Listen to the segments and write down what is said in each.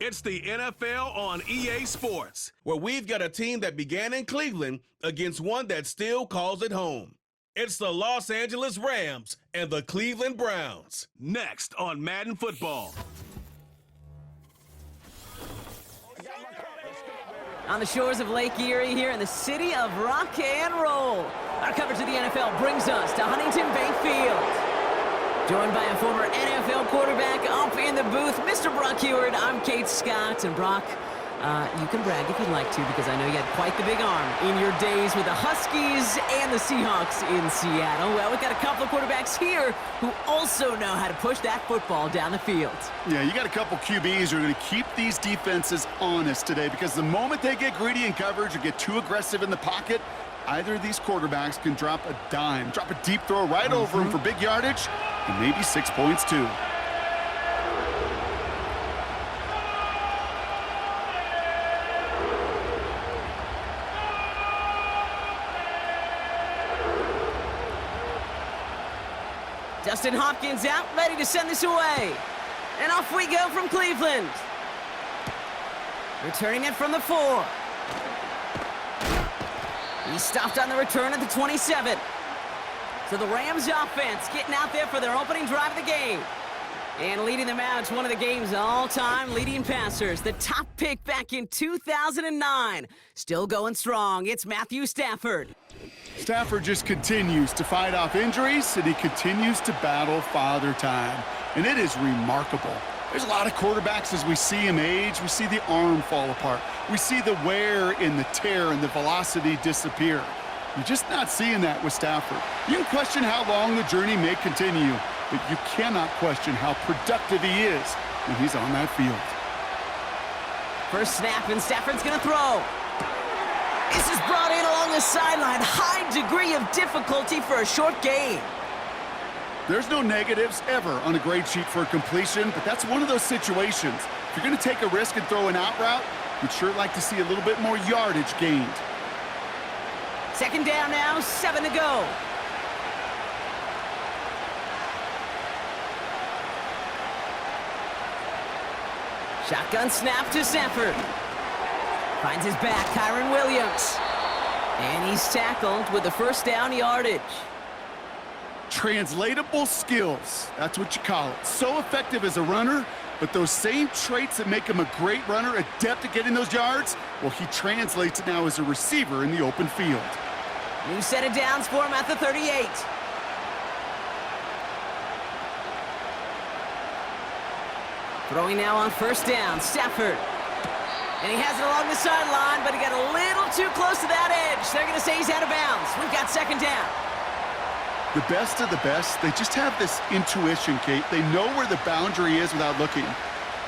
It's the NFL on EA Sports, where we've got a team that began in Cleveland against one that still calls it home. It's the Los Angeles Rams and the Cleveland Browns. Next on Madden Football. On the shores of Lake Erie here in the city of rock and roll. Our coverage of the NFL brings us to Huntington Bank Field. Joined by a former NFL quarterback up in the booth, Mr. Brock Heward. I'm Kate Scott, and Brock, you can brag if you'd like to, because I know you had quite the big arm in your days with the Huskies and the Seahawks in Seattle. Well, we've got a couple of quarterbacks here who also know how to push that football down the field. Yeah, you got a couple QBs who are going to keep these defenses honest today, because the moment they get greedy in coverage or get too aggressive in the pocket, either of these quarterbacks can drop a dime, drop a deep throw right over them for big yardage, and maybe 6 points too. Dustin Hopkins out, ready to send this away. And off we go from Cleveland. Returning it from the 4. He stopped on the return at the 27. So the Rams offense getting out there for their opening drive of the game. And leading them out is one of the game's all-time leading passers. The top pick back in 2009. Still going strong. It's Matthew Stafford. Stafford just continues to fight off injuries, and he continues to battle father time. And it is remarkable. There's a lot of quarterbacks as we see him age. We see the arm fall apart. We see the wear in the tear and the velocity disappear. You're just not seeing that with Stafford. You can question how long the journey may continue, but you cannot question how productive he is when he's on that field. First snap, and Stafford's going to throw. This is brought in along the sideline. High degree of difficulty for a short gain. There's no negatives ever on a grade sheet for a completion, but that's one of those situations. If you're going to take a risk and throw an out route, you'd sure like to see a little bit more yardage gained. Second down now, 7 to go. Shotgun snap to Stafford. Finds his back, Kyron Williams. And he's tackled with the first down yardage. Translatable skills, that's what you call it. So effective as a runner, but those same traits that make him a great runner, adept at getting those yards, well, he translates it now as a receiver in the open field. New set of downs for him at the 38. Throwing now on first down, Stafford. And he has it along the sideline, but he got a little too close to that edge. They're going to say he's out of bounds. We've got second down. The best of the best, they just have this intuition, Kate. They know where the boundary is without looking.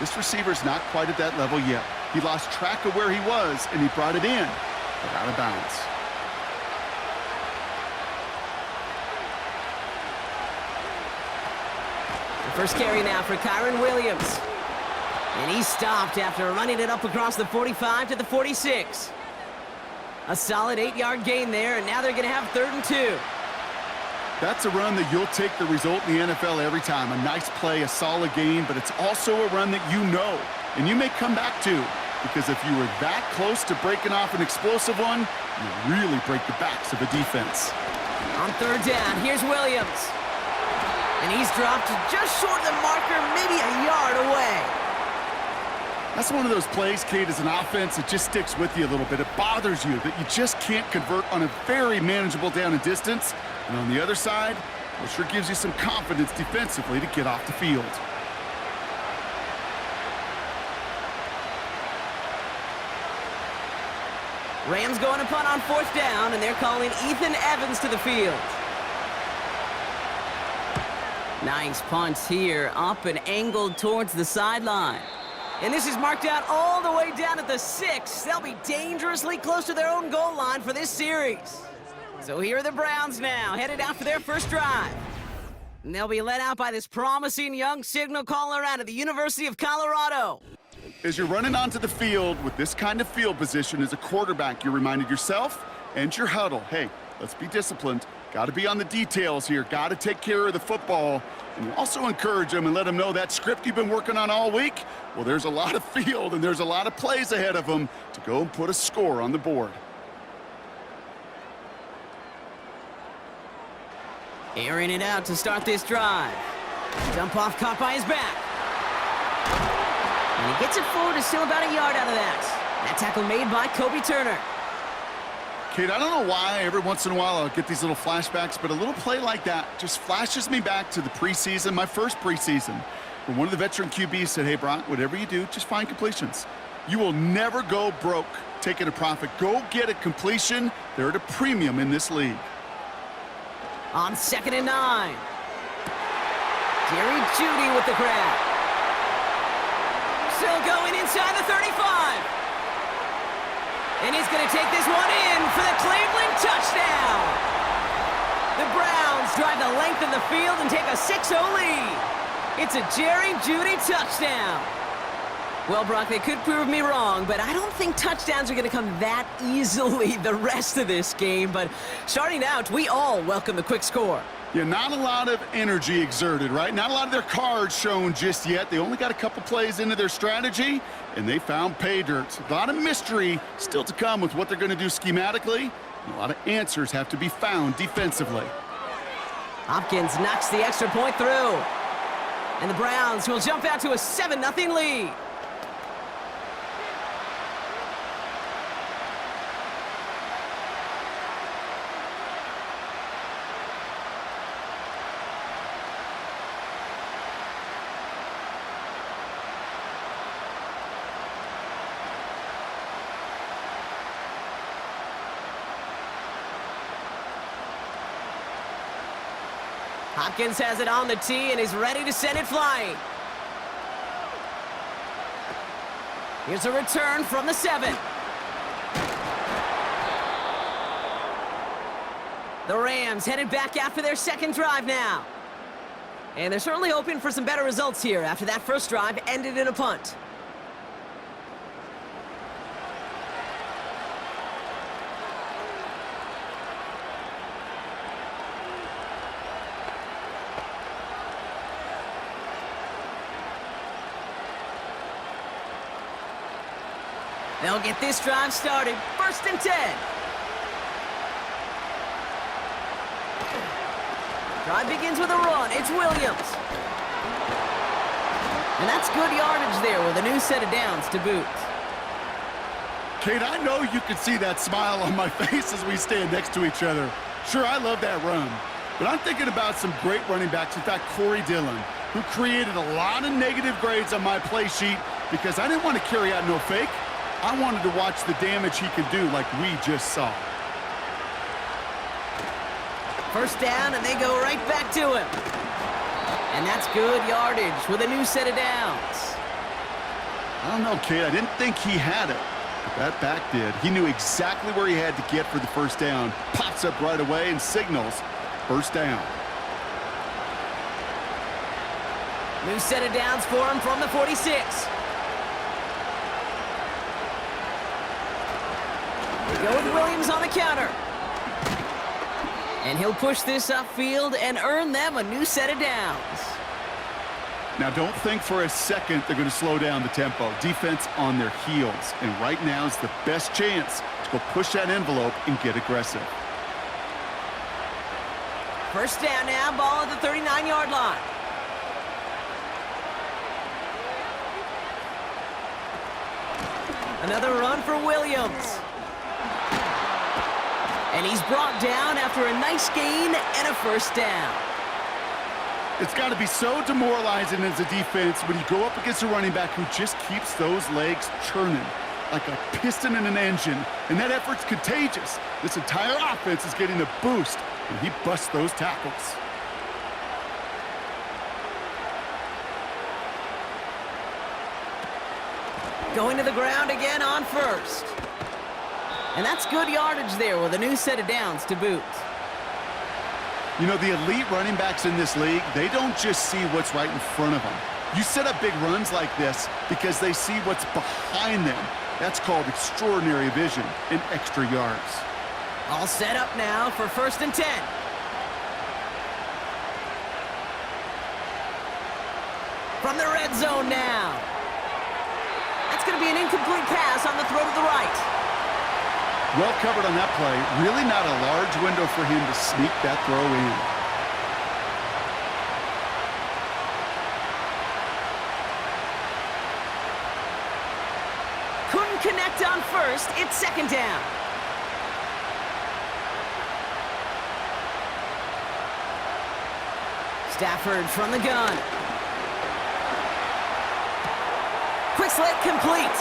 This receiver's not quite at that level yet. He lost track of where he was, and he brought it in, but out of bounds. The first carry now for Kyron Williams. And he stopped after running it up across the 45 to the 46. A solid 8-yard gain there, and now they're going to have 3rd and 2. That's a run that you'll take the result in the NFL every time. A nice play, a solid gain, but it's also a run that you know, and you may come back to, because if you were that close to breaking off an explosive one, you really break the backs of a defense. On 3rd down, here's Williams. And he's dropped just short of the marker, maybe a yard away. That's one of those plays, Kate, as an offense, it just sticks with you a little bit. It bothers you that you just can't convert on a very manageable down and distance. And on the other side, well, it sure gives you some confidence defensively to get off the field. Rams going to punt on 4th down, and they're calling Ethan Evans to the field. Nice punt here, up and angled towards the sideline. And this is marked out all the way down at the 6. They'll be dangerously close to their own goal line for this series. So here are the Browns now, headed out for their first drive. And they'll be led out by this promising young signal caller out of the University of Colorado. As you're running onto the field with this kind of field position as a quarterback, you're reminded yourself and your huddle, hey, let's be disciplined. Got to be on the details here. Got to take care of the football. And you also encourage them and let them know that script you've been working on all week, Well, there's a lot of field and there's a lot of plays ahead of them to go and put a score on the board. Airing it out to start this drive. Dump off caught by his back. And he gets it forward, is still about a yard out of that. That tackle made by Kobe Turner. Kate, I don't know why every once in a while I'll get these little flashbacks, but a little play like that just flashes me back to the preseason, my first preseason, where one of the veteran QBs said, hey, Brock, whatever you do, just find completions. You will never go broke taking a profit. Go get a completion. They're at a premium in this league. On 2nd and 9. Jerry Jeudy with the grab. Still going inside the 35. And he's going to take this one in for the Cleveland touchdown. The Browns drive the length of the field and take a 6-0 lead. It's a Jerry Jeudy touchdown. Well, Brock, they could prove me wrong, but I don't think touchdowns are going to come that easily the rest of this game. But starting out, we all welcome the quick score. Yeah, not a lot of energy exerted, right? Not a lot of their cards shown just yet. They only got a couple plays into their strategy, and they found pay dirt. A lot of mystery still to come with what they're going to do schematically. A lot of answers have to be found defensively. Hopkins knocks the extra point through. And the Browns will jump out to a 7-0 lead. Hopkins has it on the tee and is ready to send it flying. Here's a return from the 7. The Rams headed back after their second drive now. And they're certainly hoping for some better results here after that first drive ended in a punt. They'll get this drive started. 1st and 10. Drive begins with a run. It's Williams. And that's good yardage there with a new set of downs to boot. Kate, I know you can see that smile on my face as we stand next to each other. Sure, I love that run. But I'm thinking about some great running backs. In fact, Corey Dillon, who created a lot of negative grades on my play sheet because I didn't want to carry out no fake. I wanted to watch the damage he could do like we just saw. 1st down, and they go right back to him. And that's good yardage with a new set of downs. I don't know, Kate. I didn't think he had it, but that back did. He knew exactly where he had to get for the 1st down. Pops up right away and signals 1st down. New set of downs for him from the 46. Go with Williams on the counter. And he'll push this upfield and earn them a new set of downs. Now, don't think for a second they're going to slow down the tempo. Defense on their heels. And right now is the best chance to go push that envelope and get aggressive. 1st down now, ball at the 39-yard line. Another run for Williams. And he's brought down after a nice gain and a 1st down. It's got to be so demoralizing as a defense when you go up against a running back who just keeps those legs churning like a piston in an engine. And that effort's contagious. This entire offense is getting a boost, and he busts those tackles. Going to the ground again on 1st. And that's good yardage there with a new set of downs to boot. You know, the elite running backs in this league, they don't just see what's right in front of them. You set up big runs like this because they see what's behind them. That's called extraordinary vision and extra yards. All set up now for 1st and 10. From the red zone now. Well covered on that play. Really not a large window for him to sneak that throw in. Couldn't connect on first. It's second down. Stafford from the gun. Quick slant complete.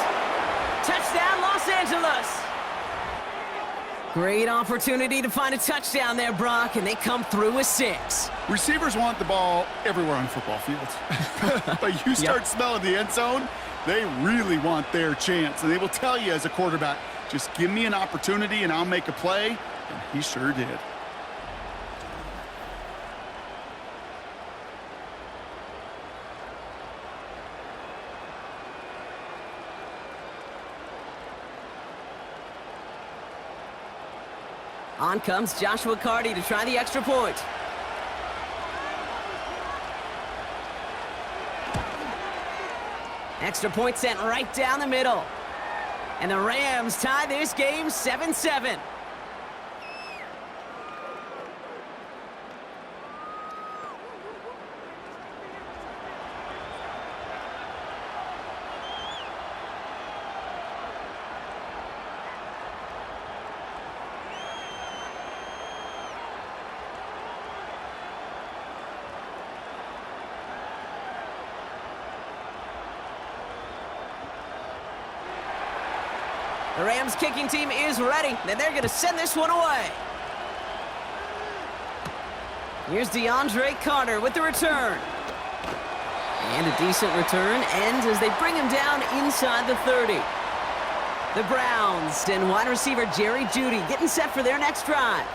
Touchdown, Los Angeles. Great opportunity to find a touchdown there, Brock, and they come through with 6. Receivers want the ball everywhere on football fields. But you start smelling the end zone, they really want their chance. And they will tell you as a quarterback, just give me an opportunity and I'll make a play. And he sure did. On comes Joshua Carty to try the extra point. Extra point sent right down the middle. And the Rams tie this game 7-7. The Rams kicking team is ready, and they're going to send this one away. Here's DeAndre Carter with the return. And a decent return ends as they bring him down inside the 30. The Browns and wide receiver Jerry Jeudy getting set for their next drive.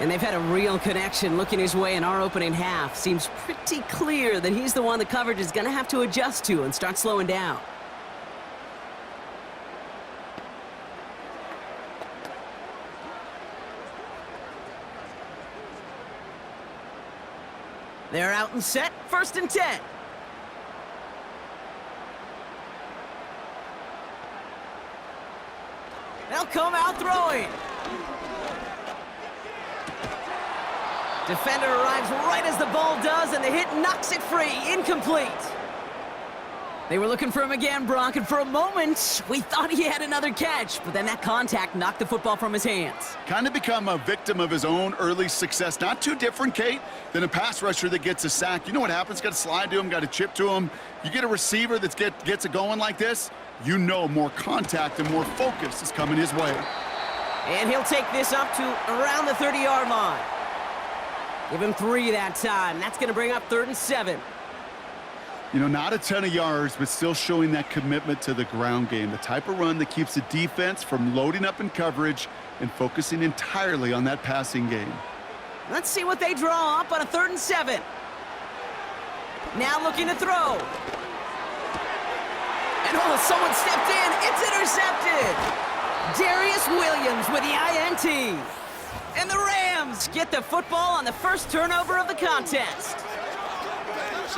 And they've had a real connection looking his way in our opening half. Seems pretty clear that he's the one the coverage is going to have to adjust to and start slowing down. They're out and set, 1st and 10. They'll come out throwing. Defender arrives right as the ball does, and the hit knocks it free, incomplete. They were looking for him again, Brock, and for a moment, we thought he had another catch, but then that contact knocked the football from his hands. Kind of become a victim of his own early success. Not too different, Kate, than a pass rusher that gets a sack. You know what happens? Got to slide to him, got to chip to him. You get a receiver that gets it going like this, you know more contact and more focus is coming his way. And he'll take this up to around the 30-yard line. Give him 3 that time. That's going to bring up 3rd and 7. You know, not a ton of yards, but still showing that commitment to the ground game. The type of run that keeps the defense from loading up in coverage and focusing entirely on that passing game. Let's see what they draw up on a 3rd and 7. Now looking to throw. And someone stepped in. It's intercepted. Darius Williams with the INT. And the Rams get the football on the first turnover of the contest.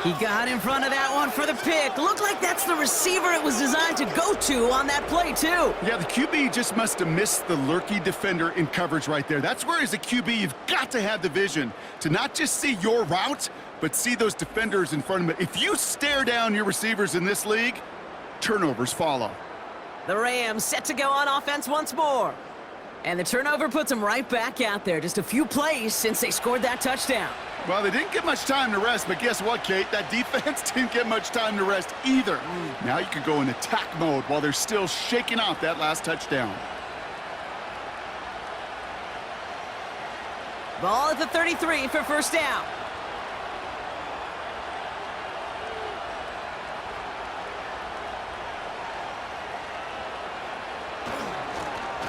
He got in front of that one for the pick. Looked like that's the receiver it was designed to go to on that play, too. Yeah, the QB just must have missed the lurky defender in coverage right there. That's where, as a QB, you've got to have the vision to not just see your route, but see those defenders in front of it. If you stare down your receivers in this league, turnovers follow. The Rams set to go on offense once more. And the turnover puts them right back out there. Just a few plays since they scored that touchdown. Well, they didn't get much time to rest, but guess what, Kate? That defense didn't get much time to rest either. Now you can go in attack mode while they're still shaking off that last touchdown. Ball at the 33 for first down.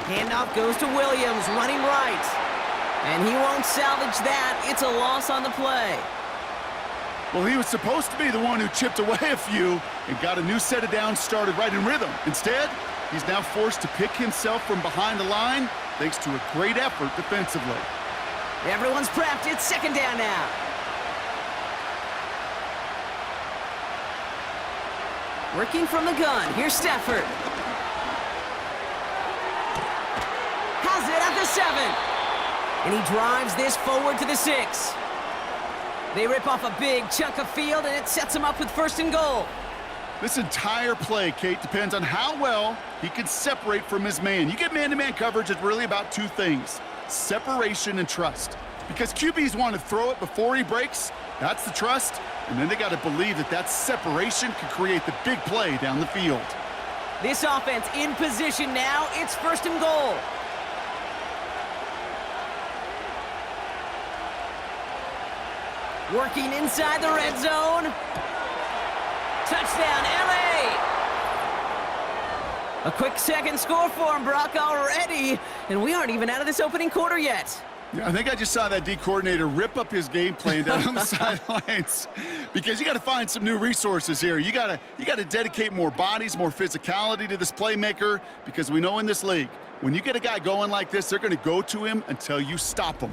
Handoff goes to Williams, running right. And he won't salvage that. It's a loss on the play. Well, he was supposed to be the one who chipped away a few and got a new set of downs started right in rhythm. Instead, he's now forced to pick himself from behind the line thanks to a great effort defensively. Everyone's prepped. It's second down now. Working from the gun. Here's Stafford. 7. And he drives this forward to the 6. They rip off a big chunk of field, and it sets him up with 1st and goal. This entire play, Kate, depends on how well he can separate from his man. You get man-to-man coverage, it's really about 2 things: separation and trust. Because QBs want to throw it before he breaks, that's the trust, and then they got to believe that that separation can create the big play down the field. This offense in position now. It's 1st and goal. Working inside the red zone. Touchdown, LA! A quick second score for him, Brock, already. And we aren't even out of this opening quarter yet. Yeah, I think I just saw that D coordinator rip up his game plan down on the sidelines, because you got to find some new resources here. You got to dedicate more bodies, more physicality to this playmaker, because we know in this league, when you get a guy going like this, they're going to go to him until you stop him.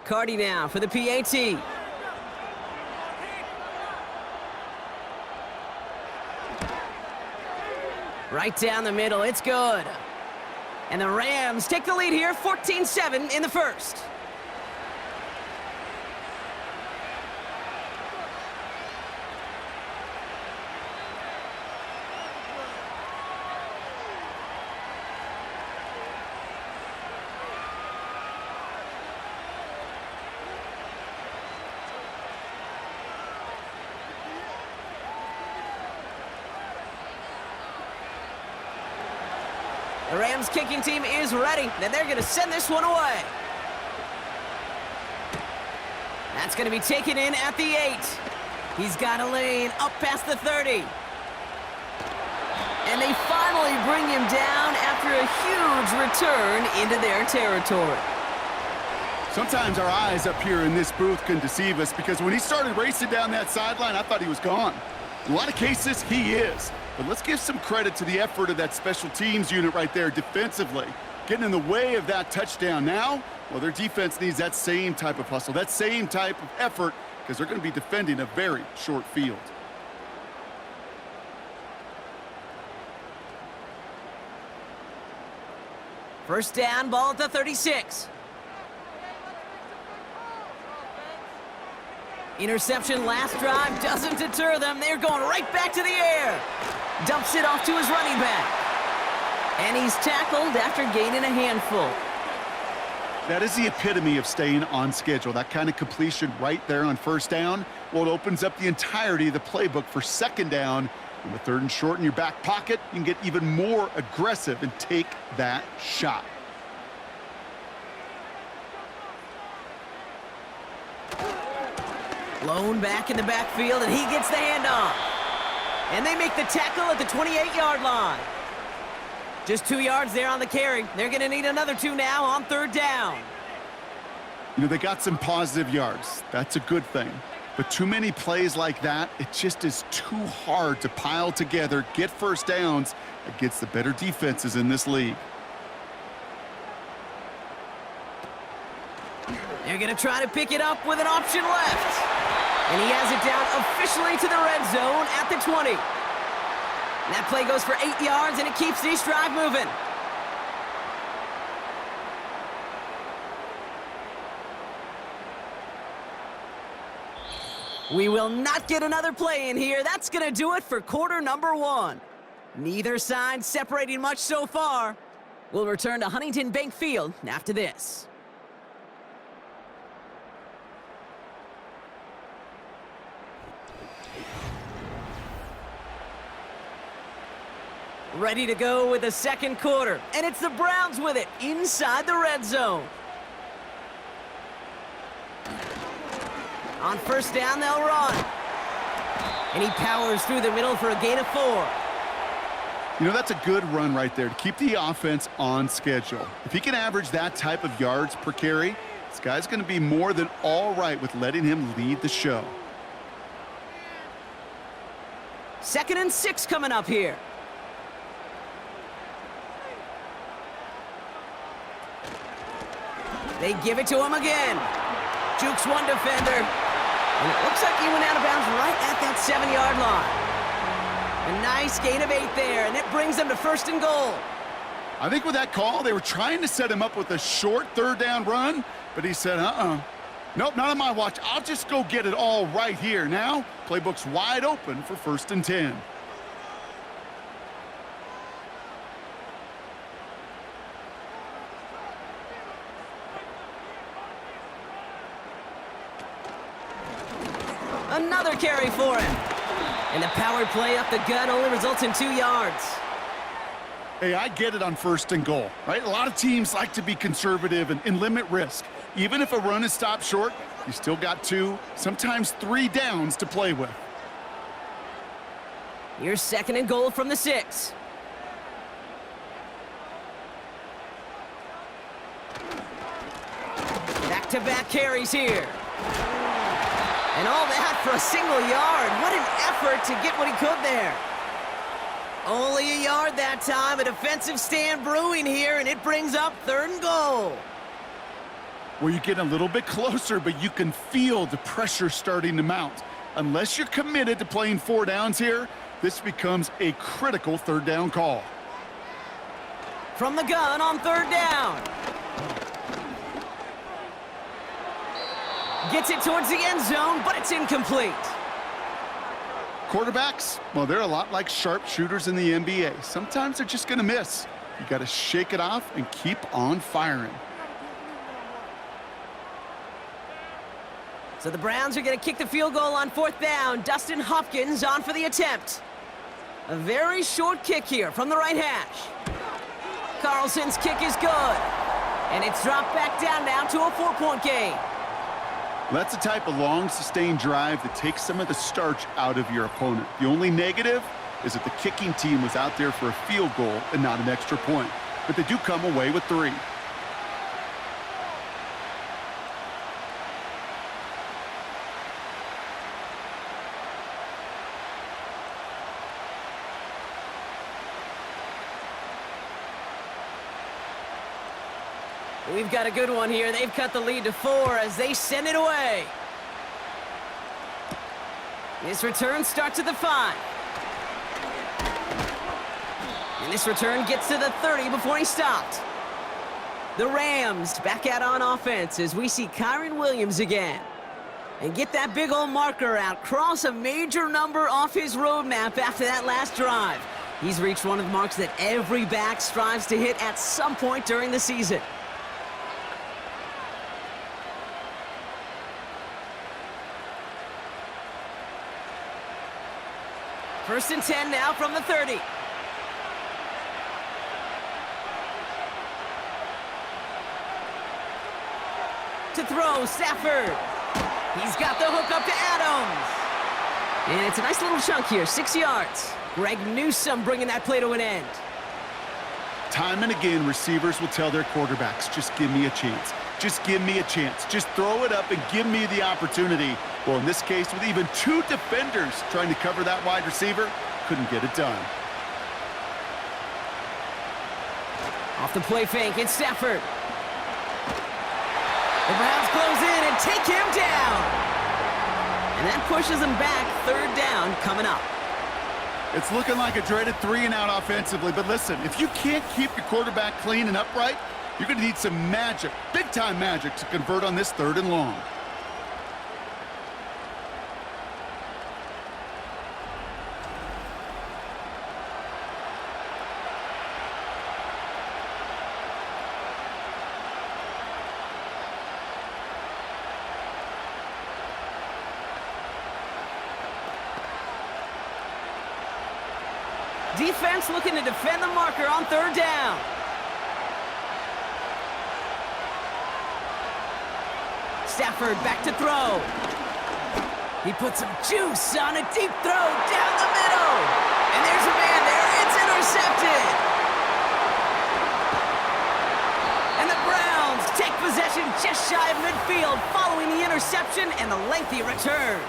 Cardi now for the PAT. Right down the middle, it's good. And the Rams take the lead here, 14-7 in the 1st. The Rams kicking team is ready, and they're going to send this one away. That's going to be taken in at the 8. He's got a lane up past the 30. And they finally bring him down after a huge return into their territory. Sometimes our eyes up here in this booth can deceive us, because when he started racing down that sideline, I thought he was gone. In a lot of cases, he is. But let's give some credit to the effort of that special teams unit right there defensively, getting in the way of that touchdown. Now, well, their defense needs that same type of hustle, that same type of effort, because they're going to be defending a very short field. First down, ball at the 36. Interception last drive doesn't deter them. They're going right back to the air. Dumps it off to his running back. And he's tackled after gaining a handful. That is the epitome of staying on schedule. That kind of completion right there on first down. Well, it opens up the entirety of the playbook for second down. And with 3rd and short in your back pocket, you can get even more aggressive and take that shot. Blown back in the backfield, and he gets the handoff. And they make the tackle at the 28-yard line. Just 2 yards there on the carry. They're going to need another 2 now on 3rd down. You know, they got some positive yards. That's a good thing. But too many plays like that, it just is too hard to pile together, get first downs against the better defenses in this league. They're going to try to pick it up with an option left. And he has it down officially to the red zone at the 20. That play goes for 8 yards, and it keeps this drive moving. We will not get another play in here. That's going to do it for quarter number 1. Neither side separating much so far. We'll return to Huntington Bank Field after this. Ready to go with the second quarter. And it's the Browns with it inside the red zone. On first down, they'll run. And he powers through the middle for a gain of 4. You know, that's a good run right there to keep the offense on schedule. If he can average that type of yards per carry, this guy's going to be more than all right with letting him lead the show. 2nd and 6 coming up here. They give it to him again. Jukes one defender. And it looks like he went out of bounds right at that 7-yard line. A nice gain of 8 there, and it brings them to 1st and goal. I think with that call, they were trying to set him up with a short 3rd down run, but he said, nope, not on my watch. I'll just go get it all right here. Now, playbook's wide open for 1st and 10. Another carry for him. And the power play up the gut only results in 2 yards. Hey, I get it on 1st and goal, right? A lot of teams like to be conservative and limit risk. Even if a run is stopped short, you still got 2, sometimes 3 downs to play with. Here's 2nd and goal from the 6. Back-to-back carries here. And all that for a single yard. What an effort to get what he could there. Only a yard that time. A defensive stand brewing here, and it brings up 3rd and goal. Well, you get a little bit closer, but you can feel the pressure starting to mount. Unless you're committed to playing 4 downs here, this becomes a critical 3rd down call. From the gun on 3rd down. Gets it towards the end zone, but it's incomplete. Quarterbacks, well, they're a lot like sharpshooters in the NBA. Sometimes they're just going to miss. You got to shake it off and keep on firing. So the Browns are going to kick the field goal on 4th down. Dustin Hopkins on for the attempt. A very short kick here from the right hash. Carlson's kick is good. And it's dropped back down now to a 4-point game. Well, that's the type of long, sustained drive that takes some of the starch out of your opponent. The only negative is that the kicking team was out there for a field goal and not an extra point. But they do come away with 3. We've got a good one here. They've cut the lead to 4 as they send it away. This return starts at the 5. And this return gets to the 30 before he stopped. The Rams back out on offense as we see Kyron Williams again. And get that big old marker out. Cross a major number off his roadmap after that last drive. He's reached one of the marks that every back strives to hit at some point during the season. First and 10 now from the 30. To throw, Stafford. He's got the hook up to Adams. And it's a nice little chunk here, 6 yards. Greg Newsome bringing that play to an end. Time and again, receivers will tell their quarterbacks, just give me a chance. Just give me a chance. Just throw it up and give me the opportunity. Well, in this case, with even 2 defenders trying to cover that wide receiver, couldn't get it done. Off the play fake, it's Stafford. The Browns close in and take him down. And that pushes them back. 3rd down coming up. It's looking like a dreaded 3-and-out offensively, but listen, if you can't keep your quarterback clean and upright, you're going to need some magic, big-time magic, to convert on this 3rd and long. Defense looking to defend the marker on 3rd down. Stafford back to throw. He puts some juice on a deep throw down the middle. And there's a man there. It's intercepted. And the Browns take possession just shy of midfield following the interception and the lengthy return.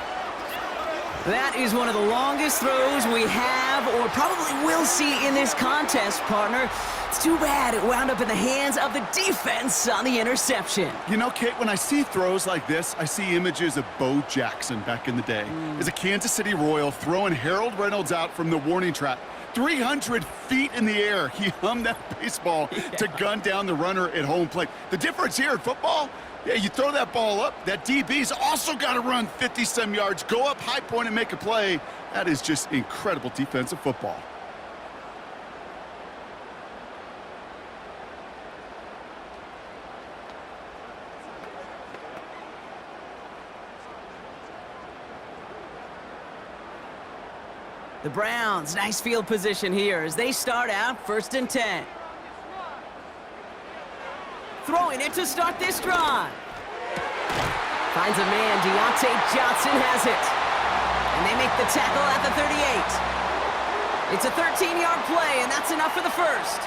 That is one of the longest throws we have have or probably will see in this contest, partner. It's too bad it wound up in the hands of the defense on the interception. You know, Kate, when I see throws like this, I see images of Bo Jackson back in the day. As a Kansas City Royal throwing Harold Reynolds out from the warning track. 300 feet in the air, he hummed that baseball to gun down the runner at home plate. The difference here in football, yeah, you throw that ball up, that DB's also got to run 50-some yards, go up high point and make a play. That is just incredible defensive football. The Browns, nice field position here as they start out 1st and 10. Throwing it to start this drive. Finds a man, Deontay Johnson has it. And they make the tackle at the 38. It's a 13-yard play, and that's enough for the first.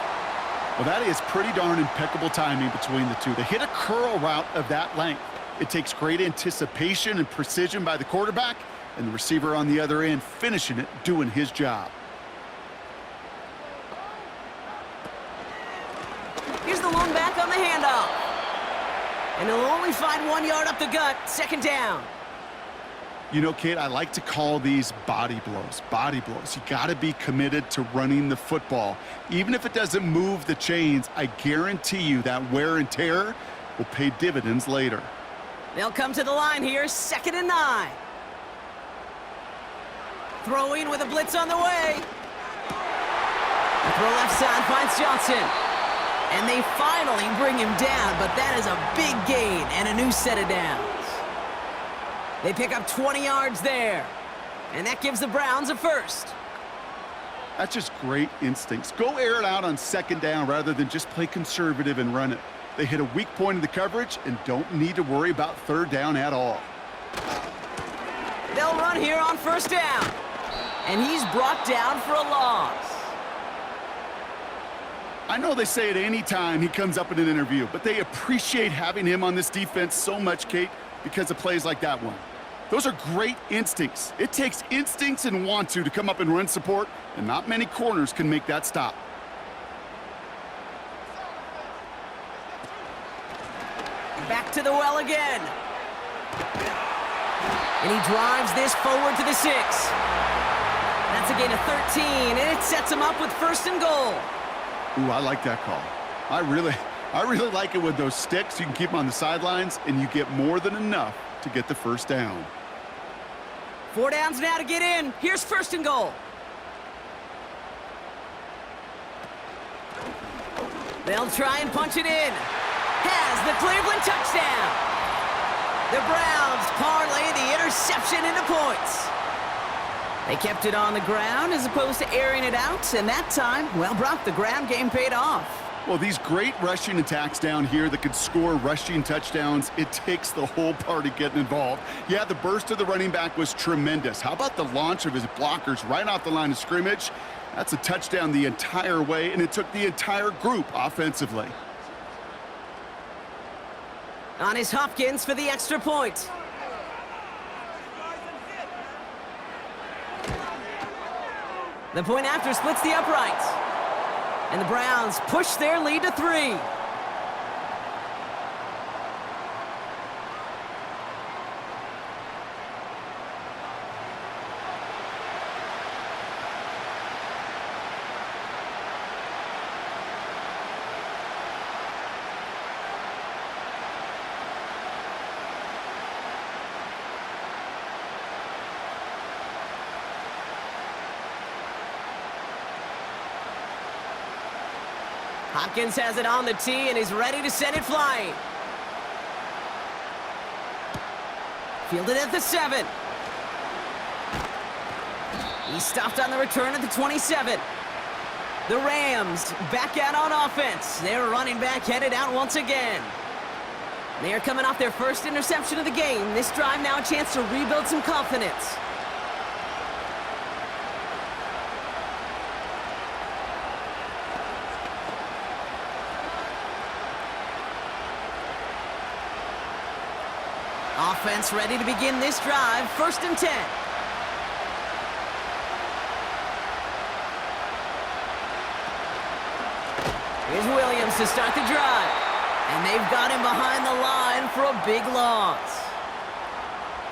Well, that is pretty darn impeccable timing between the two. They hit a curl route of that length. It takes great anticipation and precision by the quarterback, and the receiver on the other end finishing it, doing his job. Here's the lone back on the handoff. And he'll only find 1 yard up the gut, 2nd down. You know, Kate, I like to call these body blows. Body blows. You got to be committed to running the football. Even if it doesn't move the chains, I guarantee you that wear and tear will pay dividends later. They'll come to the line here, 2nd and 9. Throwing with a blitz on the way. The throw left side finds Johnson. And they finally bring him down, but that is a big gain and a new set of downs. They pick up 20 yards there. And that gives the Browns a first. That's just great instincts. Go air it out on 2nd down rather than just play conservative and run it. They hit a weak point in the coverage and don't need to worry about 3rd down at all. They'll run here on 1st down. And he's brought down for a loss. I know they say it any time he comes up in an interview, but they appreciate having him on this defense so much, Kate, because of plays like that one. Those are great instincts. It takes instincts and want to come up and run support, and not many corners can make that stop. Back to the well again. And he drives this forward to the 6. That's a gain of 13, and it sets him up with 1st and goal. Ooh, I like that call. I really like it with those sticks. You can keep them on the sidelines, and you get more than enough to get the 1st down. 4 downs now to get in. Here's 1st and goal. They'll try and punch it in. Has the Cleveland touchdown. The Browns parlay the interception into points. They kept it on the ground as opposed to airing it out, and that time, well, Brock, the ground game paid off. Well, these great rushing attacks down here that could score rushing touchdowns, it takes the whole party getting involved. Yeah, the burst of the running back was tremendous. How about the launch of his blockers right off the line of scrimmage? That's a touchdown the entire way, and it took the entire group offensively. On is Hopkins for the extra point. The point after splits the uprights. And the Browns push their lead to 3. Hopkins has it on the tee and he's ready to send it flying. Fielded at the 7. He's stopped on the return at the 27. The Rams back out on offense. Their running back headed out once again. They are coming off their first interception of the game. This drive now a chance to rebuild some confidence. Offense ready to begin this drive. 1st and 10. Here's Williams to start the drive. And they've got him behind the line for a big loss.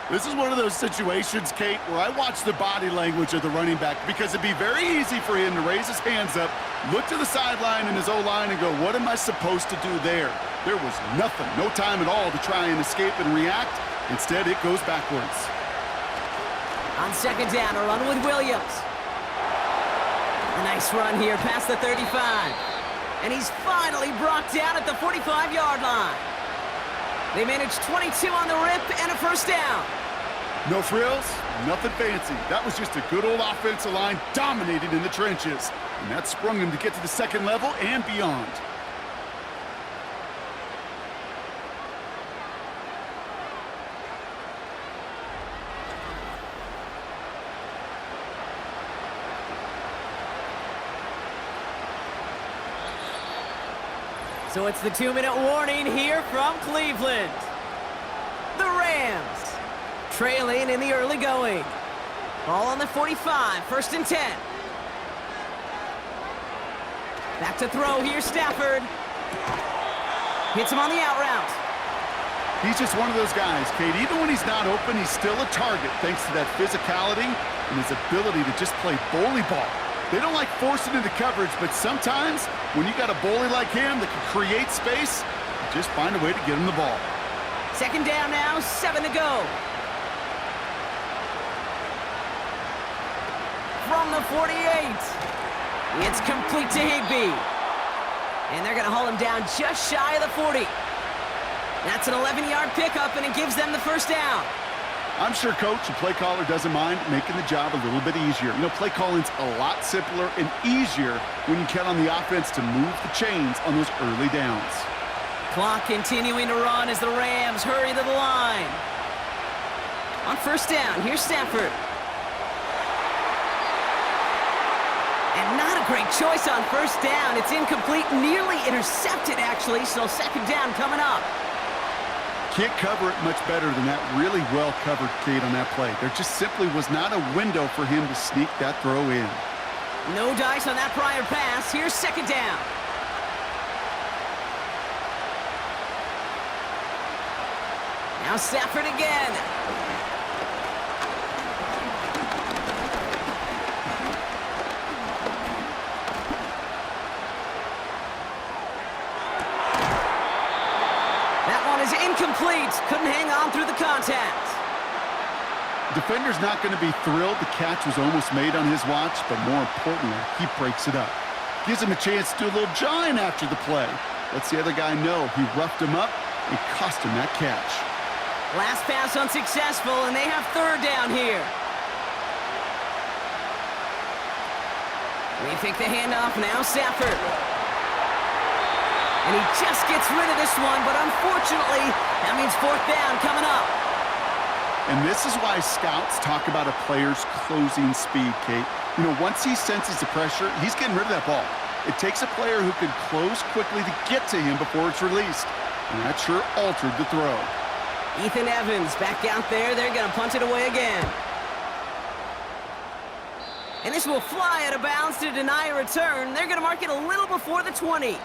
This is one of those situations, Kate, where I watch the body language of the running back because it'd be very easy for him to raise his hands up, look to the sideline in his O-line and go, what am I supposed to do there? There was nothing, no time at all to try and escape and react. Instead, it goes backwards. On second down, a run with Williams. A nice run here past the 35. And he's finally brought down at the 45-yard line. They managed 22 on the rip and a first down. No frills, nothing fancy. That was just a good old offensive line dominating in the trenches. And that sprung him to get to the second level and beyond. So it's the 2-minute warning here from Cleveland. The Rams trailing in the early going. Ball on the 45, first and 10. Back to throw here, Stafford. Hits him on the out route. He's just one of those guys, Kate. Even when he's not open, he's still a target thanks to that physicality and his ability to just play bully ball. They don't like forcing into coverage, but sometimes when you got a bully like him that can create space, you just find a way to get him the ball. Second down now, 7 to go. From the 48, it's complete to Higbee. And they're going to haul him down just shy of the 40. That's an 11-yard pickup, and it gives them the first down. I'm sure coach and play caller doesn't mind making the job a little bit easier. You know, play calling's a lot simpler and easier when you count on the offense to move the chains on those early downs. Clock continuing to run as the Rams hurry to the line. On first down, here's Stafford. And not a great choice on first down. It's incomplete, nearly intercepted, actually, so second down coming up. Can't cover it much better than that really well-covered Kate on that play. There just simply was not a window for him to sneak that throw in. No dice on that prior pass. Here's second down. Now Stafford again. Incomplete. Couldn't hang on through the contact. Defender's not going to be thrilled the catch was almost made on his watch, but more importantly, he breaks it up. Gives him a chance to do a little jawing after the play. Lets the other guy know he roughed him up and cost him that catch. Last pass unsuccessful, and they have third down here. They take the handoff, now Stafford. And he just gets rid of this one, but unfortunately, that means fourth down coming up. And this is why scouts talk about a player's closing speed, Kate. You know, once he senses the pressure, he's getting rid of that ball. It takes a player who can close quickly to get to him before it's released. And that sure altered the throw. Ethan Evans back out there. They're going to punt it away again. And this will fly out of bounds to deny a return. They're going to mark it a little before the 20.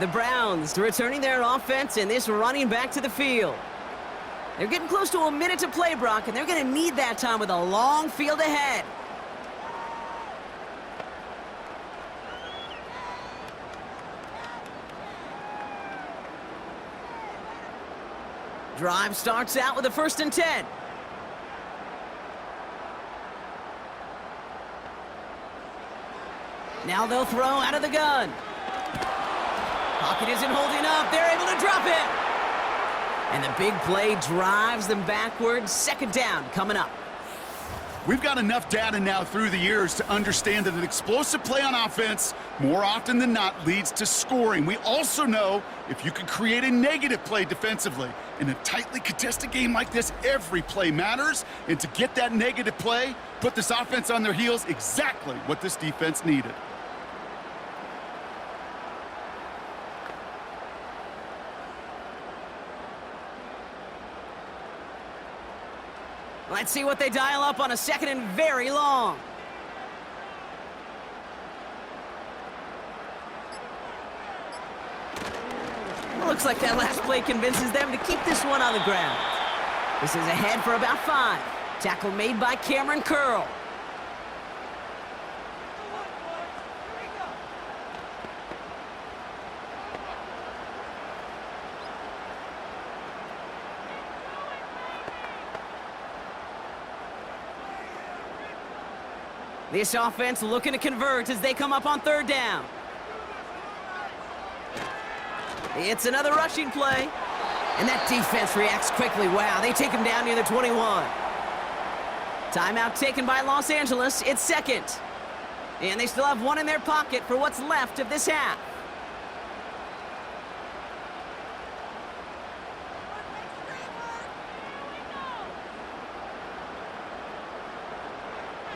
The Browns returning their offense and this running back to the field. They're getting close to a minute to play, Brock, and they're going to need that time with a long field ahead. Drive starts out with a 1st and 10. Now they'll throw out of the gun. Pocket isn't holding up. They're able to drop it. And the big play drives them backwards. Second down coming up. We've got enough data now through the years to understand that an explosive play on offense, more often than not, leads to scoring. We also know if you can create a negative play defensively. In a tightly contested game like this, every play matters. And to get that negative play, put this offense on their heels, exactly what this defense needed. Let's see what they dial up on a 2nd and very long. Looks like that last play convinces them to keep this one on the ground. This is ahead for about 5. Tackle made by Cameron Curl. This offense looking to convert as they come up on 3rd down. It's another rushing play. And that defense reacts quickly. Wow, they take him down near the 21. Timeout taken by Los Angeles. It's 2nd. And they still have one in their pocket for what's left of this half.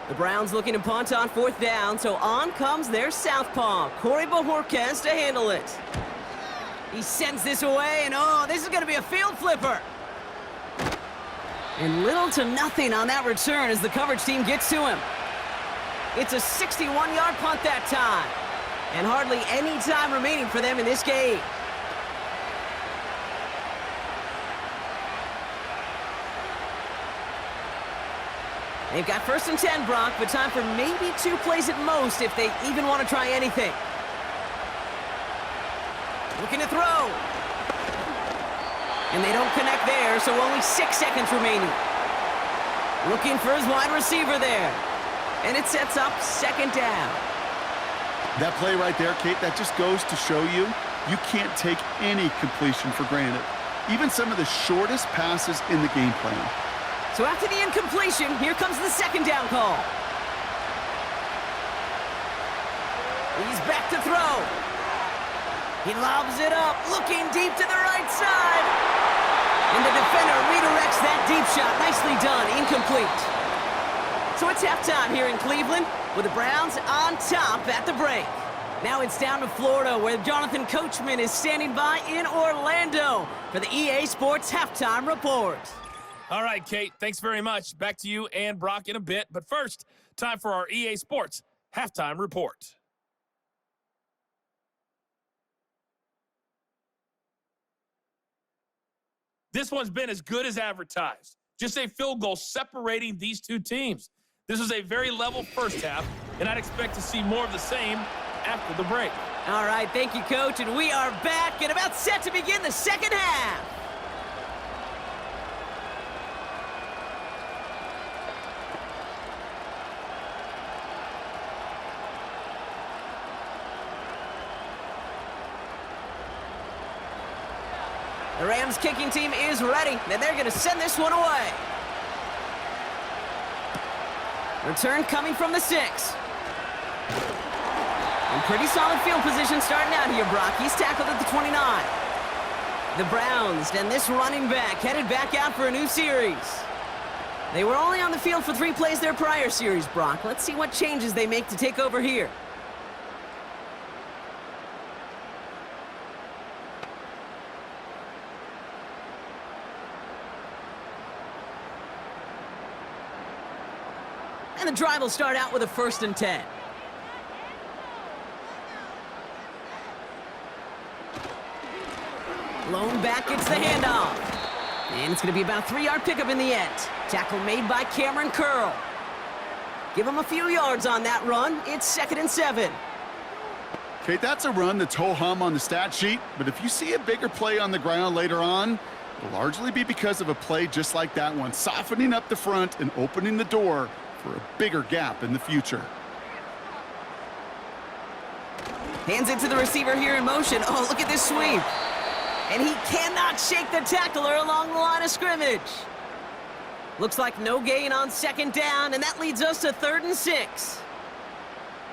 The Browns looking to punt on 4th down, so on comes their southpaw, Corey Bojorquez, to handle it. He sends this away, and oh, this is going to be a field flipper. And little to nothing on that return as the coverage team gets to him. It's a 61-yard punt that time, and hardly any time remaining for them in this game. They've got 1st and 10, Brock, but time for maybe 2 plays at most if they even want to try anything. Looking to throw. And they don't connect there, so only 6 seconds remaining. Looking for his wide receiver there. And it sets up 2nd down. That play right there, Kate, that just goes to show you, you can't take any completion for granted. Even some of the shortest passes in the game plan. So after the incompletion, here comes the 2nd down call. He's back to throw. He lobs it up, looking deep to the right side. And the defender redirects that deep shot. Nicely done, incomplete. So it's halftime here in Cleveland with the Browns on top at the break. Now it's down to Florida where Jonathan Coachman is standing by in Orlando for the EA Sports Halftime Report. All right, Kate, thanks very much. Back to you and Brock in a bit. But first, time for our EA Sports Halftime Report. This one's been as good as advertised. Just a field goal separating these two teams. This was a very level first half, and I'd expect to see more of the same after the break. All right, thank you, Coach, and we are back and about set to begin the 2nd half. The Rams kicking team is ready, and they're going to send this one away. Return coming from the 6. And pretty solid field position starting out here, Brock. He's tackled at the 29. The Browns and this running back headed back out for a new series. They were only on the field for 3 plays their prior series, Brock. Let's see what changes they make to take over here. And the drive will start out with a 1st and 10. Lone back gets the handoff. And it's going to be about a 3-yard pickup in the end. Tackle made by Cameron Curl. Give him a few yards on that run. It's 2nd and 7. Kate, that's a run that's ho-hum on the stat sheet, but if you see a bigger play on the ground later on, it'll largely be because of a play just like that one, softening up the front and opening the door for a bigger gap in the future. Hands it to the receiver here in motion. Oh, look at this sweep. And he cannot shake the tackler along the line of scrimmage. Looks like no gain on 2nd down, and that leads us to 3rd and 6.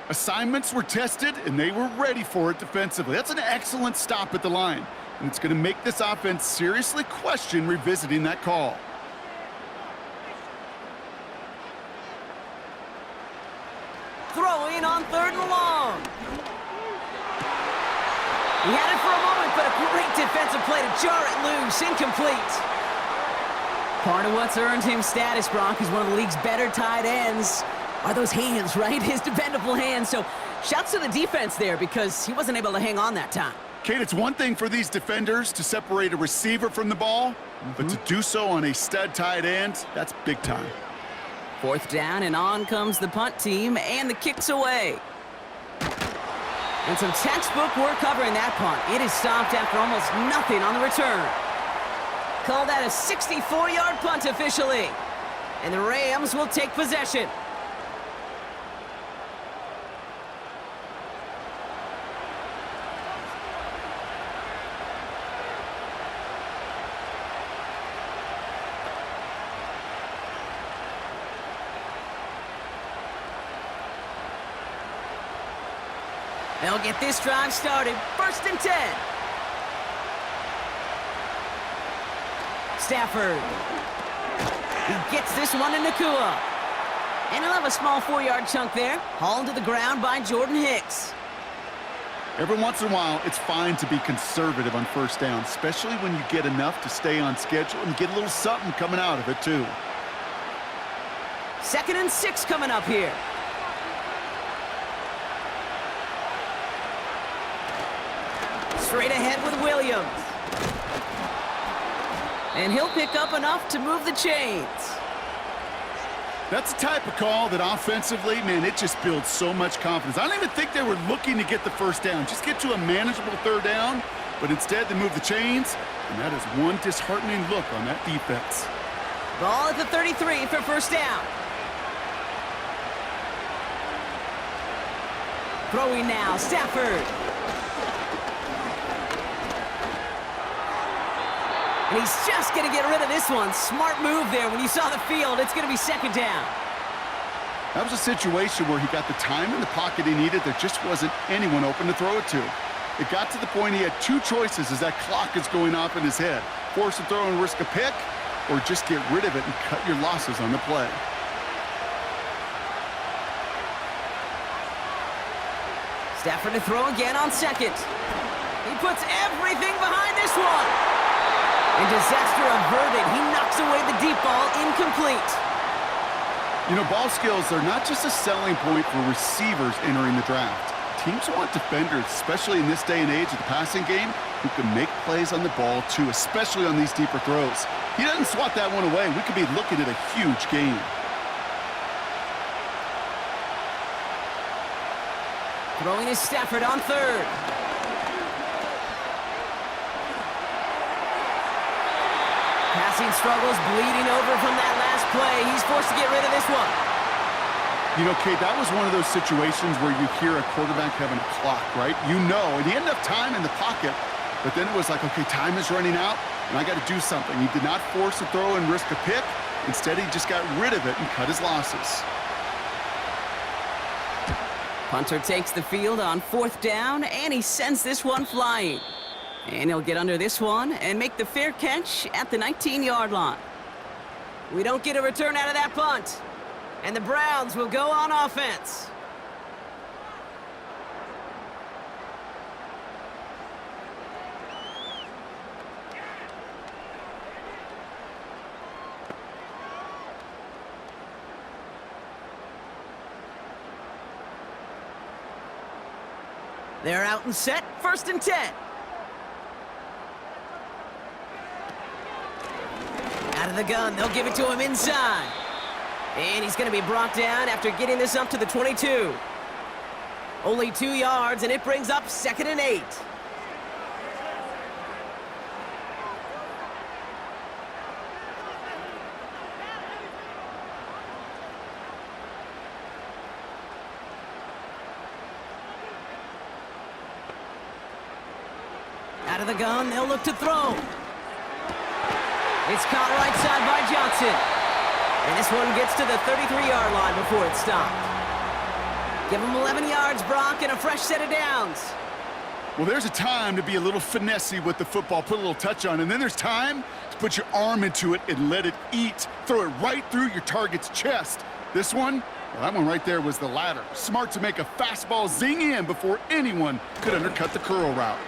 Assignments were tested, and they were ready for it defensively. That's an excellent stop at the line, and it's going to make this offense seriously question revisiting that call. Throwing on 3rd and long. He had it for a moment, but a great defensive play to jar it loose. Incomplete. Part of what's earned him status, Brock, is one of the league's better tight ends. Are those hands, right? His dependable hands. So shouts to the defense there because he wasn't able to hang on that time. Kate, it's one thing for these defenders to separate a receiver from the ball, but to do so on a stud tight end, that's big time. 4th down, and on comes the punt team, and the kick's away. And some textbook work covering that punt. It is stopped after almost nothing on the return. Call that a 64-yard punt officially. And the Rams will take possession. They'll get this drive started. 1st and 10. Stafford. He gets this one to Nakua. And he'll have a small 4-yard chunk there. Hauled to the ground by Jordan Hicks. Every once in a while, it's fine to be conservative on 1st down, especially when you get enough to stay on schedule and get a little something coming out of it, too. 2nd and 6 coming up here. Straight ahead with Williams. And he'll pick up enough to move the chains. That's the type of call that offensively, man, it just builds so much confidence. I don't even think they were looking to get the 1st down. Just get to a manageable 3rd down, but instead they move the chains, and that is one disheartening look on that defense. Ball at the 33 for 1st down. Throwing now, Stafford. And he's just going to get rid of this one. Smart move there. When you saw the field, it's going to be 2nd down. That was a situation where he got the time in the pocket he needed. There just wasn't anyone open to throw it to. It got to the point he had 2 choices as that clock is going off in his head. Force a throw and risk a pick, or just get rid of it and cut your losses on the play. Stafford to throw again on 2nd. He puts everything behind this one. And disaster averted. He knocks away the deep ball, incomplete. You know, ball skills are not just a selling point for receivers entering the draft. Teams want defenders, especially in this day and age of the passing game, who can make plays on the ball too, especially on these deeper throws. He doesn't swat that one away. We could be looking at a huge game. Throwing is Stafford on 3rd. Passing struggles, bleeding over from that last play. He's forced to get rid of this one. You know, Kate, that was one of those situations where you hear a quarterback having a clock, right? You know, and he had enough time in the pocket, but then it was like, okay, time is running out, and I got to do something. He did not force a throw and risk a pick. Instead, he just got rid of it and cut his losses. Punter takes the field on 4th down, and he sends this one flying. And he'll get under this one and make the fair catch at the 19-yard line. We don't get a return out of that punt. And the Browns will go on offense. They're out and set. 1st and 10. Out of the gun, they'll give it to him inside. And he's going to be brought down after getting this up to the 22. Only 2 yards, and it brings up 2nd and 8. Out of the gun, they'll look to throw. It's caught right side by Johnson. And this one gets to the 33-yard line before it's stopped. Give him 11 yards, Brock, and a fresh set of downs. Well, there's a time to be a little finessey with the football, put a little touch on, and then there's time to put your arm into it and let it eat. Throw it right through your target's chest. This one, well, that one right there was the latter. Smart to make a fastball zing in before anyone could undercut the curl route.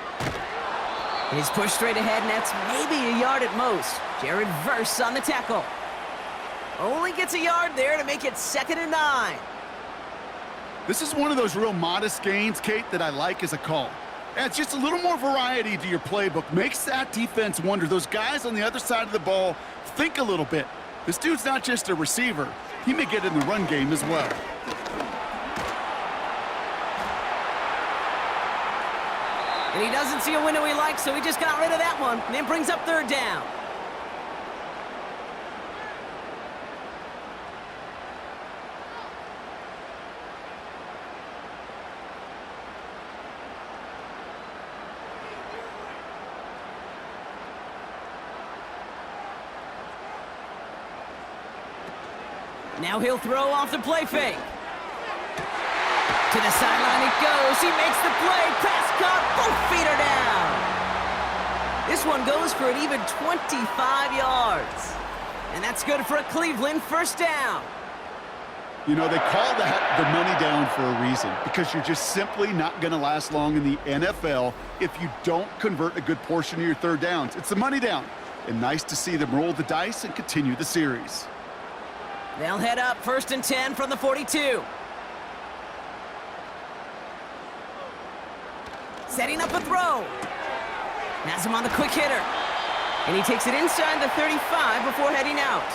He's pushed straight ahead, and that's maybe a yard at most. Jared Verse on the tackle. Only gets a yard there to make it 2nd and 9. This is one of those real modest gains, Kate, that I like as a call. And it's just a little more variety to your playbook. Makes that defense wonder. Those guys on the other side of the ball think a little bit. This dude's not just a receiver. He may get in the run game as well. And he doesn't see a window he likes, so he just got rid of that one. And then brings up third down. Now he'll throw off the play fake. To the sideline it goes. He makes the play. Pass caught. Both feet are down. This one goes for an even 25 yards. And that's good for a Cleveland first down. You know, they call that the money down for a reason, because you're just simply not going to last long in the NFL if you don't convert a good portion of your third downs. It's the money down. And nice to see them roll the dice and continue the series. They'll head up 1st and 10 from the 42. Setting up a throw. Has him on the quick hitter. And he takes it inside the 35 before heading out.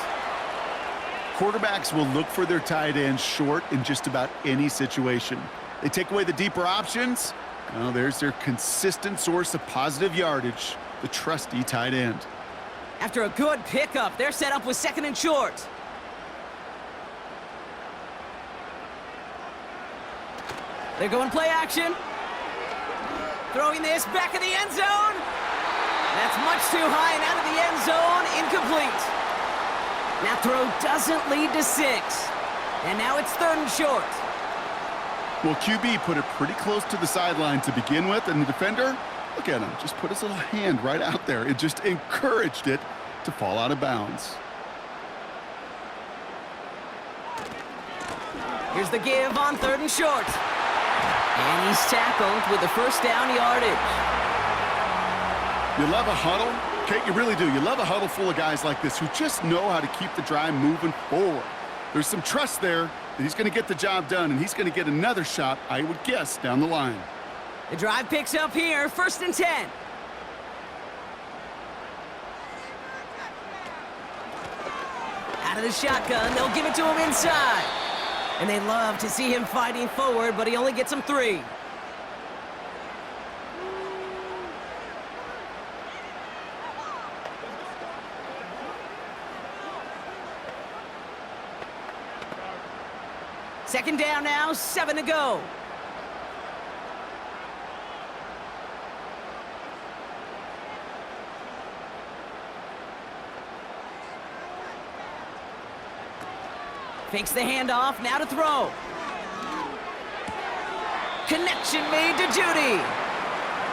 Quarterbacks will look for their tight ends short in just about any situation. They take away the deeper options. Well, there's their consistent source of positive yardage, the trusty tight end. After a good pickup, they're set up with 2nd and short. They're going play action. Throwing this back in the end zone. That's much too high and out of the end zone. Incomplete. That throw doesn't lead to 6. And now it's 3rd and short. Well, QB put it pretty close to the sideline to begin with, and the defender, look at him, just put his little hand right out there. It just encouraged it to fall out of bounds. Here's the give on 3rd and short. And he's tackled with the first down yardage. You love a huddle? Kate, you really do. You love a huddle full of guys like this who just know how to keep the drive moving forward. There's some trust there that he's going to get the job done, and he's going to get another shot, I would guess, down the line. The drive picks up here, 1st and 10. Out of the shotgun, they'll give it to him inside. And they love to see him fighting forward, but he only gets them 3. Second down now, 7 to go. Fakes the handoff, now to throw. Connection made to Judy.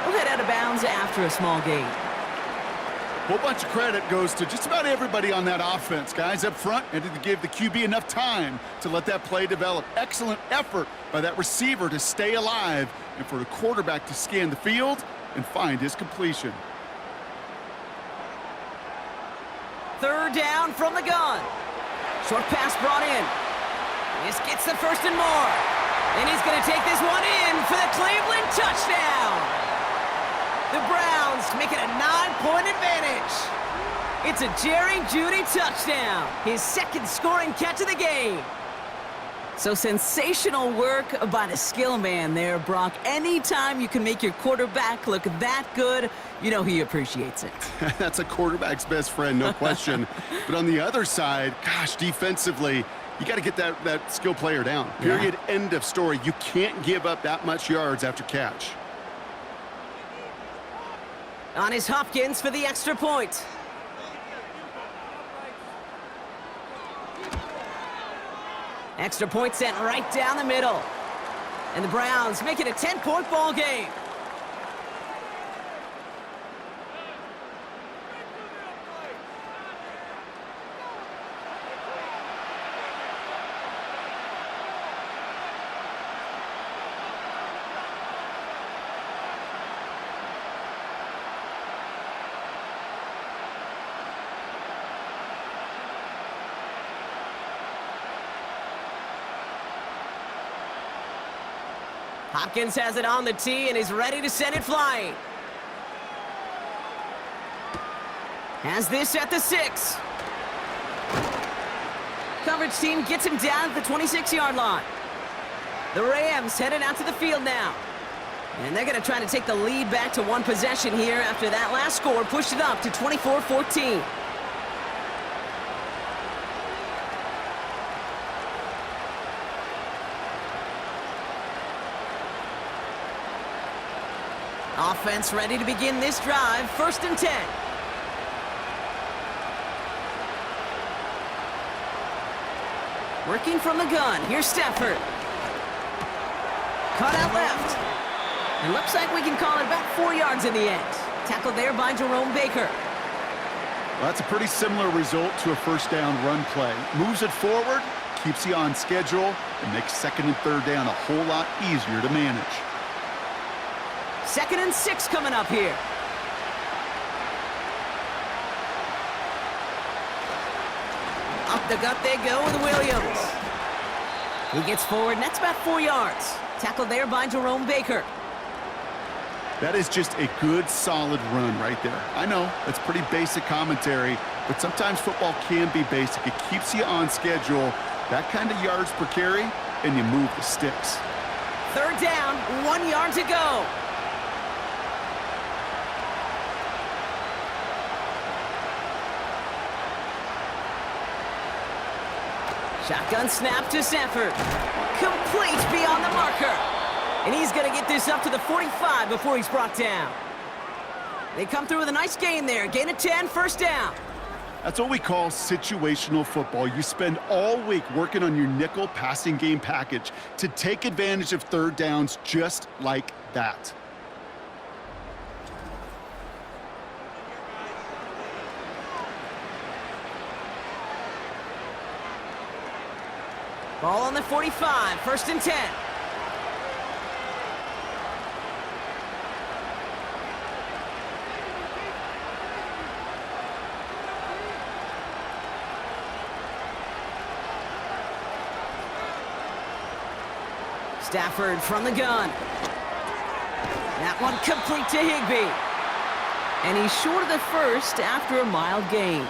We'll head out of bounds after a small gain. A whole bunch of credit goes to just about everybody on that offense. Guys up front had to give the QB enough time to let that play develop. Excellent effort by that receiver to stay alive and for the quarterback to scan the field and find his completion. 3rd down from the gun. Short pass brought in. This gets the 1st and more. And he's going to take this one in for the Cleveland touchdown. The Browns make it a 9-point advantage. It's a Jerry Jeudy touchdown, his 2nd scoring catch of the game. So sensational work by the skill man there, Brock. Anytime you can make your quarterback look that good, you know he appreciates it. That's a quarterback's best friend, no question. But on the other side, gosh, defensively, you got to get that skill player down. Period, end of story. You can't give up that much yards after catch. On is Hopkins for the extra point. Extra point sent right down the middle. And the Browns make it a 10-point ball game. Hopkins has it on the tee and is ready to send it flying. Has this at the 6. Coverage team gets him down at the 26-yard line. The Rams headed out to the field now. And they're going to try to take the lead back to one possession here after that last score pushed it up to 24-14. Offense ready to begin this drive. 1st and 10. Working from the gun. Here's Stafford. Cut out left. And looks like we can call it about 4 yards in the end. Tackled there by Jerome Baker. Well, that's a pretty similar result to a first down run play. Moves it forward, keeps you on schedule, and makes 2nd and 3rd down a whole lot easier to manage. 2nd and 6 coming up here. Up the gut they go with Williams. He gets forward, and that's about 4 yards. Tackled there by Jerome Baker. That is just a good, solid run right there. I know, that's pretty basic commentary, but sometimes football can be basic. It keeps you on schedule, that kind of yards per carry, and you move the sticks. 3rd down, 1 yard to go. Shotgun snap to Stafford. Complete beyond the marker. And he's going to get this up to the 45 before he's brought down. They come through with a nice gain there. Gain of 10, 1st down. That's what we call situational football. You spend all week working on your nickel passing game package to take advantage of 3rd downs just like that. Ball on the 45, 1st and 10. Stafford from the gun. That one complete to Higbee. And he's short of the 1st after a mild gain.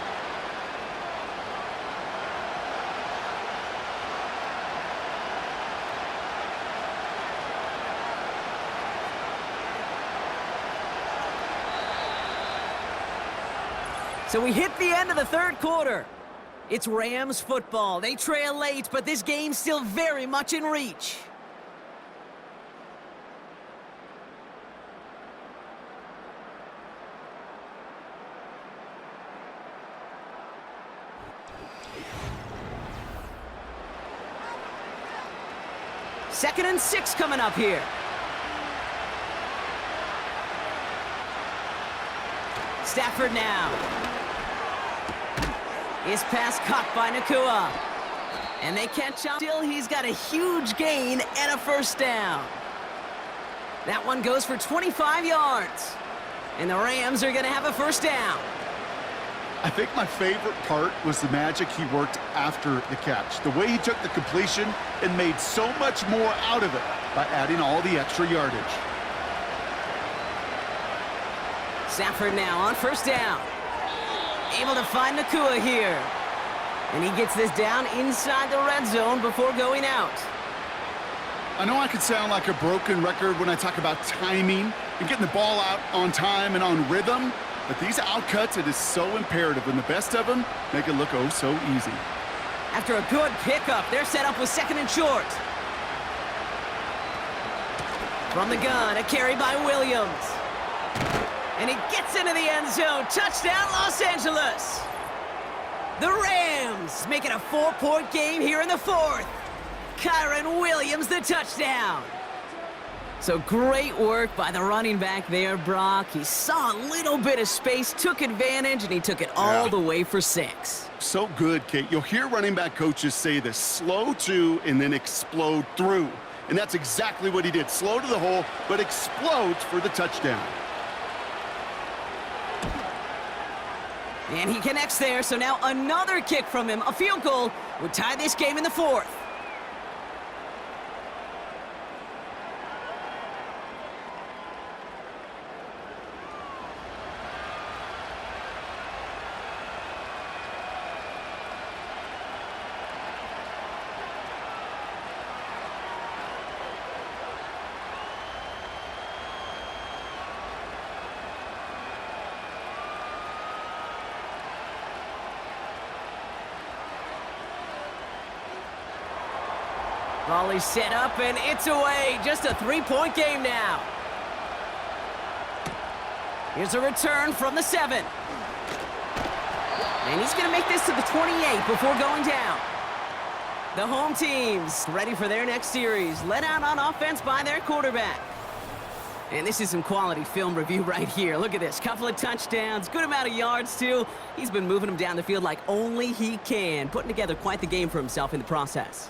So we hit the end of the 3rd quarter. It's Rams football. They trail late, but this game's still very much in reach. Second and 6 coming up here. Stafford now. His pass caught by Nakua. And they catch up. Still, he's got a huge gain and a 1st down. That one goes for 25 yards. And the Rams are going to have a 1st down. I think my favorite part was the magic he worked after the catch. The way he took the completion and made so much more out of it by adding all the extra yardage. Stafford now on 1st down. Able to find Nakua here. And he gets this down inside the red zone before going out. I know I could sound like a broken record when I talk about timing and getting the ball out on time and on rhythm, but these outcuts, it is so imperative, and the best of them make it look oh so easy. After a good pickup, they're set up with 2nd and short. From the gun, a carry by Williams. And he gets into the end zone. Touchdown, Los Angeles. The Rams make it a 4-point game here in the 4th. Kyron Williams, the touchdown. So great work by the running back there, Brock. He saw a little bit of space, took advantage, and he took it all the way for 6. So good, Kate. You'll hear running back coaches say this: slow to and then explode through. And that's exactly what he did. Slow to the hole, but explodes for the touchdown. And he connects there, so now another kick from him. A field goal would tie this game in the 4th. Volley set up, and it's away. Just a three-point game now. Here's a return from the 7. And he's going to make this to the 28 before going down. The home team's ready for their next series, led out on offense by their quarterback. And this is some quality film review right here. Look at this. Couple of touchdowns, good amount of yards, too. He's been moving them down the field like only he can, putting together quite the game for himself in the process.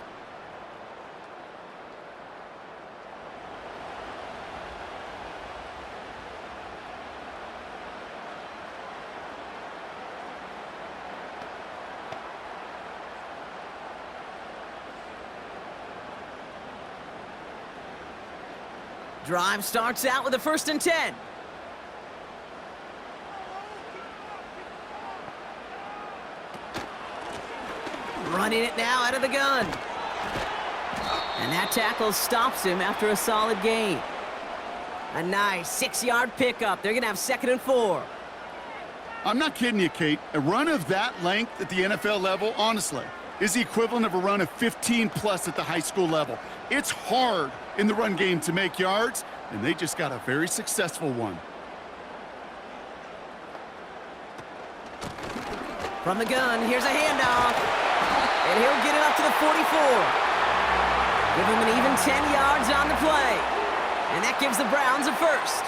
Drive starts out with a 1st and 10. Running it now out of the gun. And that tackle stops him after a solid gain. A nice 6-yard pickup. They're going to have 2nd and 4. I'm not kidding you, Kate. A run of that length at the NFL level, honestly, is the equivalent of a run of 15+ at the high school level. It's hard in the run game to make yards, and they just got a very successful one. From the gun, here's a handoff. And he'll get it up to the 44. Give him an even 10 yards on the play. And that gives the Browns a 1st.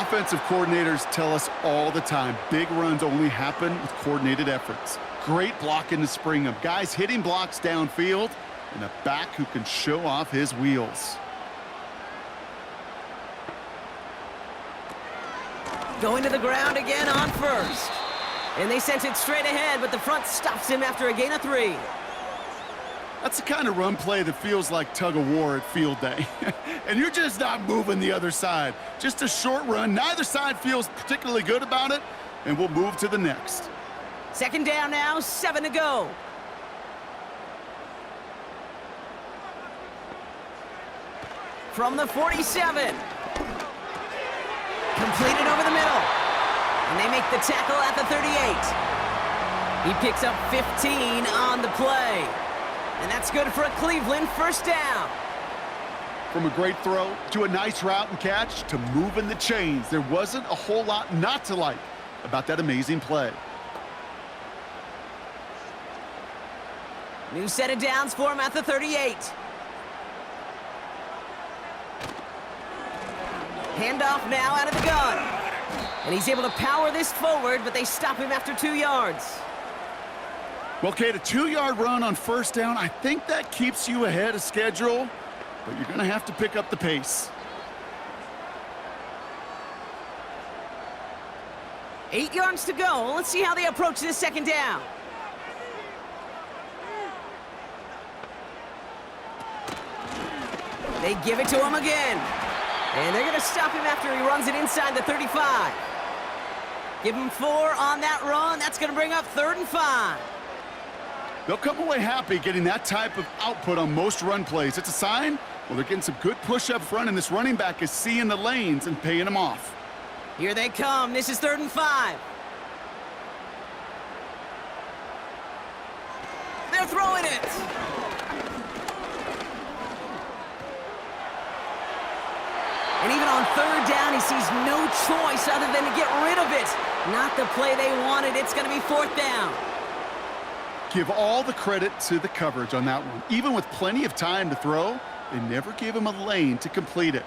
Offensive coordinators tell us all the time, big runs only happen with coordinated efforts. Great blocking to spring them. Guys hitting blocks downfield, and a back who can show off his wheels. Going to the ground again on 1st. And they sent it straight ahead, but the front stops him after a gain of 3. That's the kind of run play that feels like tug-of-war at field day. And you're just not moving the other side. Just a short run. Neither side feels particularly good about it, and we'll move to the next. 2nd down now, 7 to go. From the 47. Completed over the middle. And they make the tackle at the 38. He picks up 15 on the play. And that's good for a Cleveland 1st down. From a great throw to a nice route and catch to moving the chains, there wasn't a whole lot not to like about that amazing play. New set of downs for him at the 38. Handoff now out of the gun. And he's able to power this forward, but they stop him after 2 yards. Well, Kate, a 2-yard run on 1st down, I think that keeps you ahead of schedule, but you're going to have to pick up the pace. 8 yards to go. Let's see how they approach this 2nd down. They give it to him again. And they're going to stop him after he runs it inside the 35. Give him 4 on that run. That's going to bring up 3rd and 5. They'll come away happy getting that type of output on most run plays. It's a sign, well, they're getting some good push up front, and this running back is seeing the lanes and paying them off. Here they come. This is 3rd and 5. They're throwing it. And even on 3rd down, he sees no choice other than to get rid of it. Not the play they wanted. It's going to be 4th down. Give all the credit to the coverage on that one. Even with plenty of time to throw, they never gave him a lane to complete it.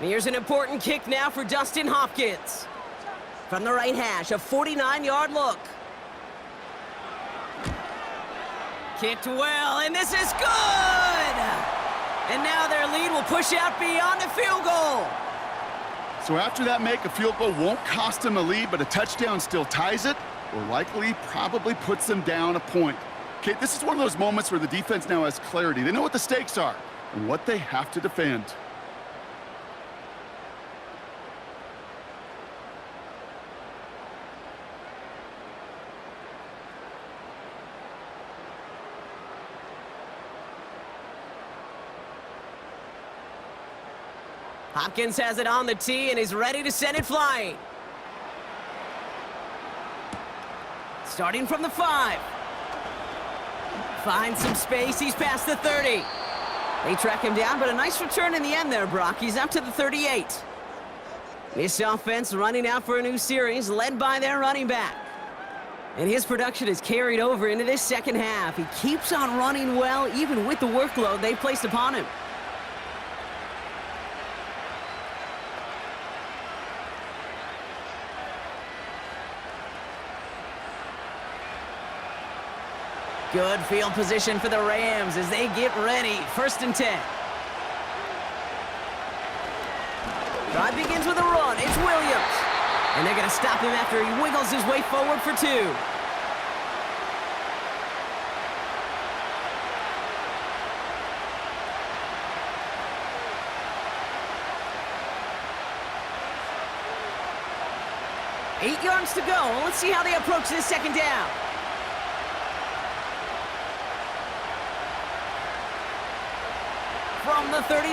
Here's an important kick now for Dustin Hopkins. From the right hash, a 49-yard look. Kicked well, and this is good! And now their lead will push out beyond the field goal. So after that make, a field goal won't cost them a lead, but a touchdown still ties it, or likely probably puts them down a point. Okay, this is one of those moments where the defense now has clarity. They know what the stakes are and what they have to defend. Hopkins has it on the tee and is ready to send it flying. Starting from the 5. Finds some space. He's past the 30. They track him down, but a nice return in the end there, Brock. He's up to the 38. This offense running out for a new series, led by their running back. And his production is carried over into this second half. He keeps on running well, even with the workload they placed upon him. Good field position for the Rams as they get ready. 1st and 10. Drive begins with a run. It's Williams. And they're going to stop him after he wiggles his way forward for 2. Eight yards to go. Let's see how they approach this second down. From the 39.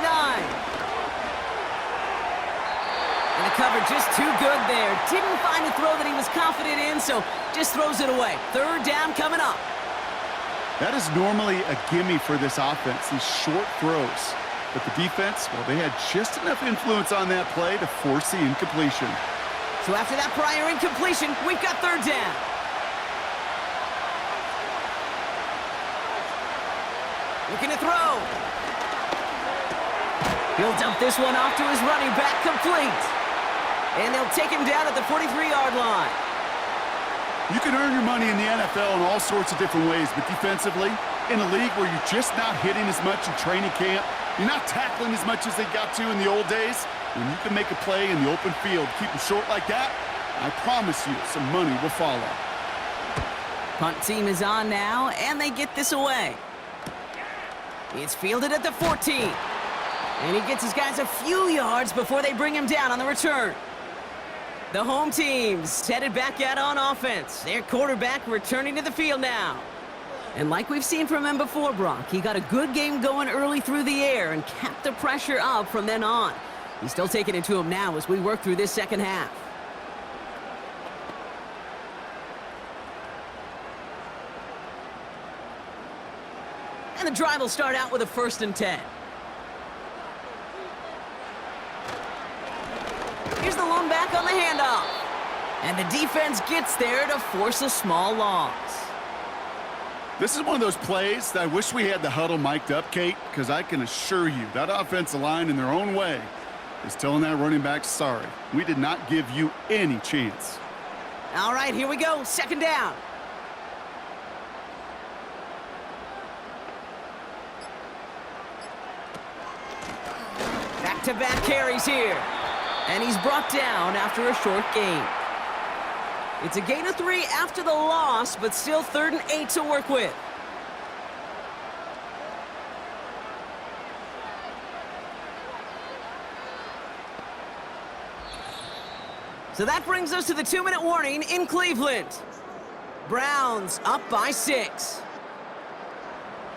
And the cover just too good there. Didn't find a throw that he was confident in, so just throws it away. 3rd down coming up. That is normally a gimme for this offense, these short throws. But the defense, well, they had just enough influence on that play to force the incompletion. So after that prior incompletion, we've got 3rd down. Looking to throw. He'll dump this one off to his running back, complete. And they'll take him down at the 43-yard line. You can earn your money in the NFL in all sorts of different ways, but defensively, in a league where you're just not hitting as much in training camp, you're not tackling as much as they got to in the old days, when you can make a play in the open field, keep them short like that, I promise you some money will follow. Punt team is on now, and they get this away. It's fielded at the 14. And he gets his guys a few yards before they bring him down on the return. The home team's headed back out on offense. Their quarterback returning to the field now. And like we've seen from him before, Brock, he got a good game going early through the air and kept the pressure up from then on. He's still taking it to him now as we work through this second half. And the drive will start out with a 1st and 10. Here's the lone back on the handoff. And the defense gets there to force a small loss. This is one of those plays that I wish we had the huddle mic'd up, Kate, because I can assure you that offensive line in their own way is telling that running back, sorry, we did not give you any chance. All right, here we go. 2nd down. Back-to-back carries here. And he's brought down after a short gain. It's a gain of 3 after the loss, but still 3rd and 8 to work with. So that brings us to the 2-minute warning in Cleveland. Browns up by 6.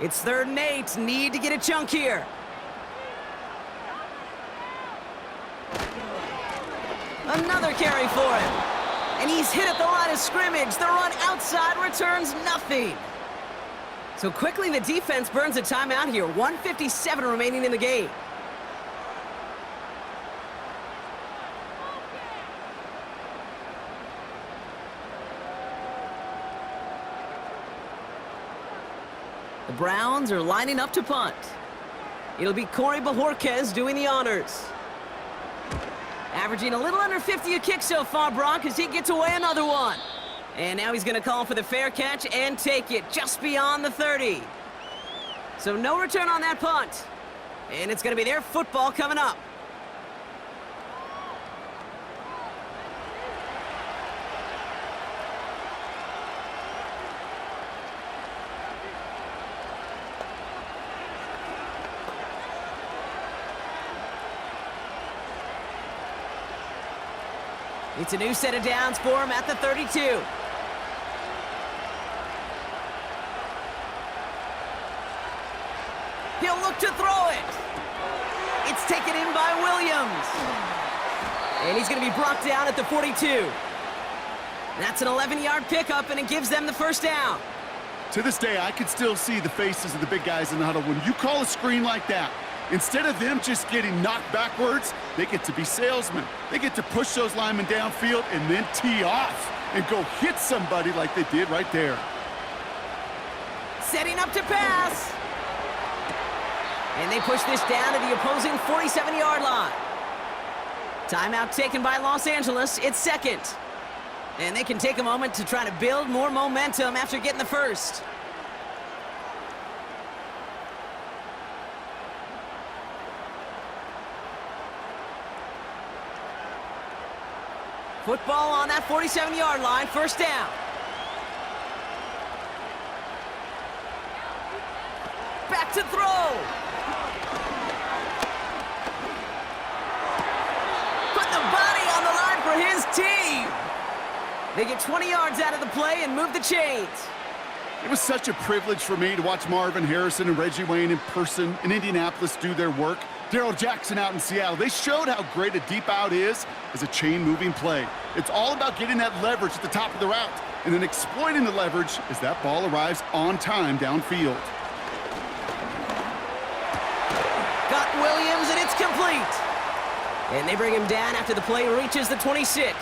It's 3rd and 8. Need to get a chunk here. Another carry for him. And he's hit at the line of scrimmage. The run outside returns nothing. So quickly the defense burns a timeout here. 1:57 remaining in the game. The Browns are lining up to punt. It'll be Corey Bajorquez doing the honors. Averaging a little under 50 a kick so far, Brock, as he gets away another one. And now he's going to call for the fair catch and take it just beyond the 30. So no return on that punt. And it's going to be their football coming up. It's a new set of downs for him at the 32. He'll look to throw it. It's taken in by Williams. And he's going to be brought down at the 42. That's an 11-yard pickup, and it gives them the 1st down. To this day, I can still see the faces of the big guys in the huddle. When you call a screen like that, instead of them just getting knocked backwards, they get to be salesmen. They get to push those linemen downfield and then tee off and go hit somebody like they did right there. Setting up to pass. And they push this down to the opposing 47-yard line. Timeout taken by Los Angeles. It's second. And they can take a moment to try to build more momentum after getting the first. Football on that 47-yard line, first down. Back to throw. Put the body on the line for his team. They get 20 yards out of the play and move the chains. It was such a privilege for me to watch Marvin Harrison and Reggie Wayne in person in Indianapolis do their work. Darrell Jackson out in Seattle. They showed how great a deep out is as a chain-moving play. It's all about getting that leverage at the top of the route and then exploiting the leverage as that ball arrives on time downfield. Got Williams, and it's complete. And they bring him down after the play reaches the 26.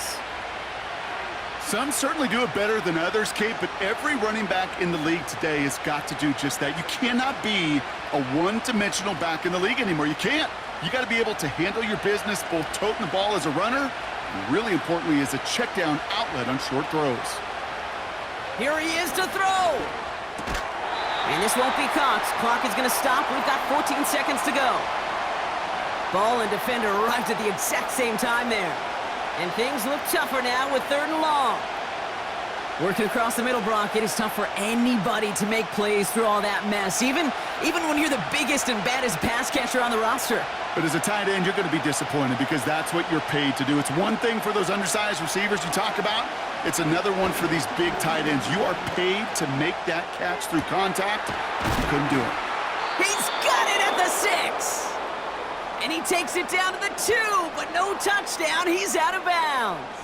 Some certainly do it better than others, Kate, but every running back in the league today has got to do just that. You cannot be a one-dimensional back in the league anymore. You can't. You got to be able to handle your business, both toting the ball as a runner, and really importantly as a check-down outlet on short throws. Here he is to throw. And this won't be caught. Clock is going to stop. We've got 14 seconds to go. Ball and defender arrived at the exact same time there. And things look tougher now with 3rd and long. Working across the middle, Brock, it is tough for anybody to make plays through all that mess, even when you're the biggest and baddest pass catcher on the roster. But as a tight end, you're going to be disappointed because that's what you're paid to do. It's one thing for those undersized receivers you talk about. It's another one for these big tight ends. You are paid to make that catch through contact. You couldn't do it. He's got it at the 6. And he takes it down to the 2, but no touchdown. He's out of bounds.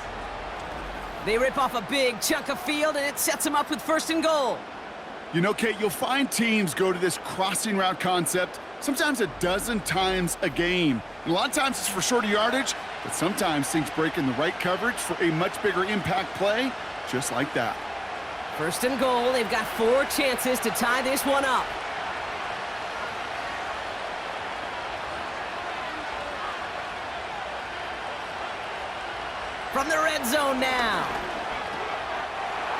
They rip off a big chunk of field, and it sets them up with 1st and goal. You know, Kate, you'll find teams go to this crossing route concept sometimes a dozen times a game. And a lot of times it's for shorter yardage, but sometimes things break in the right coverage for a much bigger impact play, just like that. 1st and goal. They've got 4 chances to tie this one up. From the red zone now.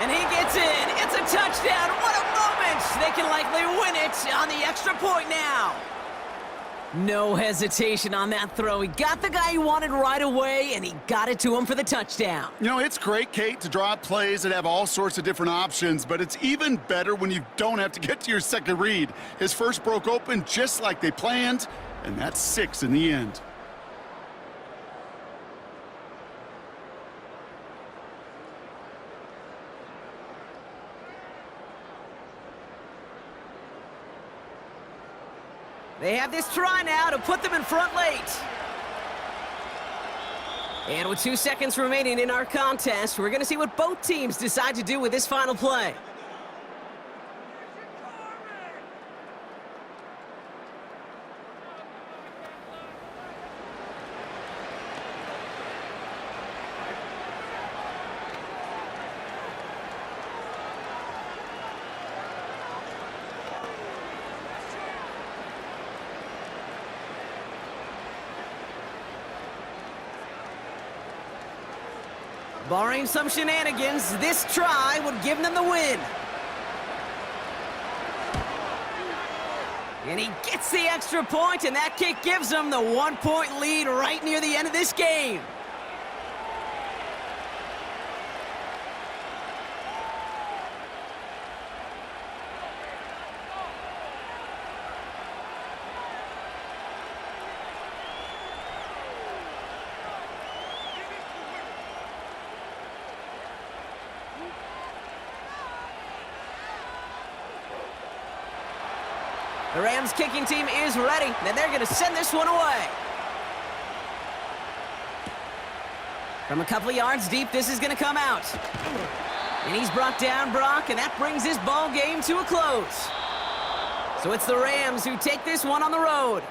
And he gets in. It's a touchdown. What a moment. They can likely win it on the extra point now. No hesitation on that throw. He got the guy he wanted right away, and he got it to him for the touchdown. You know, it's great, Kate, to draw up plays that have all sorts of different options, but it's even better when you don't have to get to your second read. His first broke open just like they planned, and that's 6 in the end. They have this try now to put them in front late. And with 2 seconds remaining in our contest, we're going to see what both teams decide to do with this final play. Barring some shenanigans, this try would give them the win. And he gets the extra point, and that kick gives them the 1-point lead right near the end of this game. The Rams kicking team is ready, and they're going to send this one away. From a couple of yards deep, this is going to come out. And he's brought down, Brock, and that brings this ball game to a close. So it's the Rams who take this one on the road.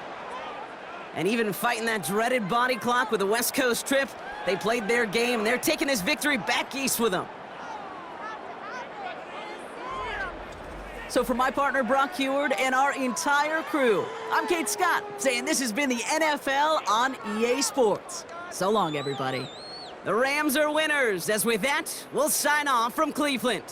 And even fighting that dreaded body clock with a West Coast trip, they played their game, and they're taking this victory back east with them. So for my partner, Brock Heward, and our entire crew, I'm Kate Scott, saying this has been the NFL on EA Sports. So long, everybody. The Rams are winners, as with that, we'll sign off from Cleveland.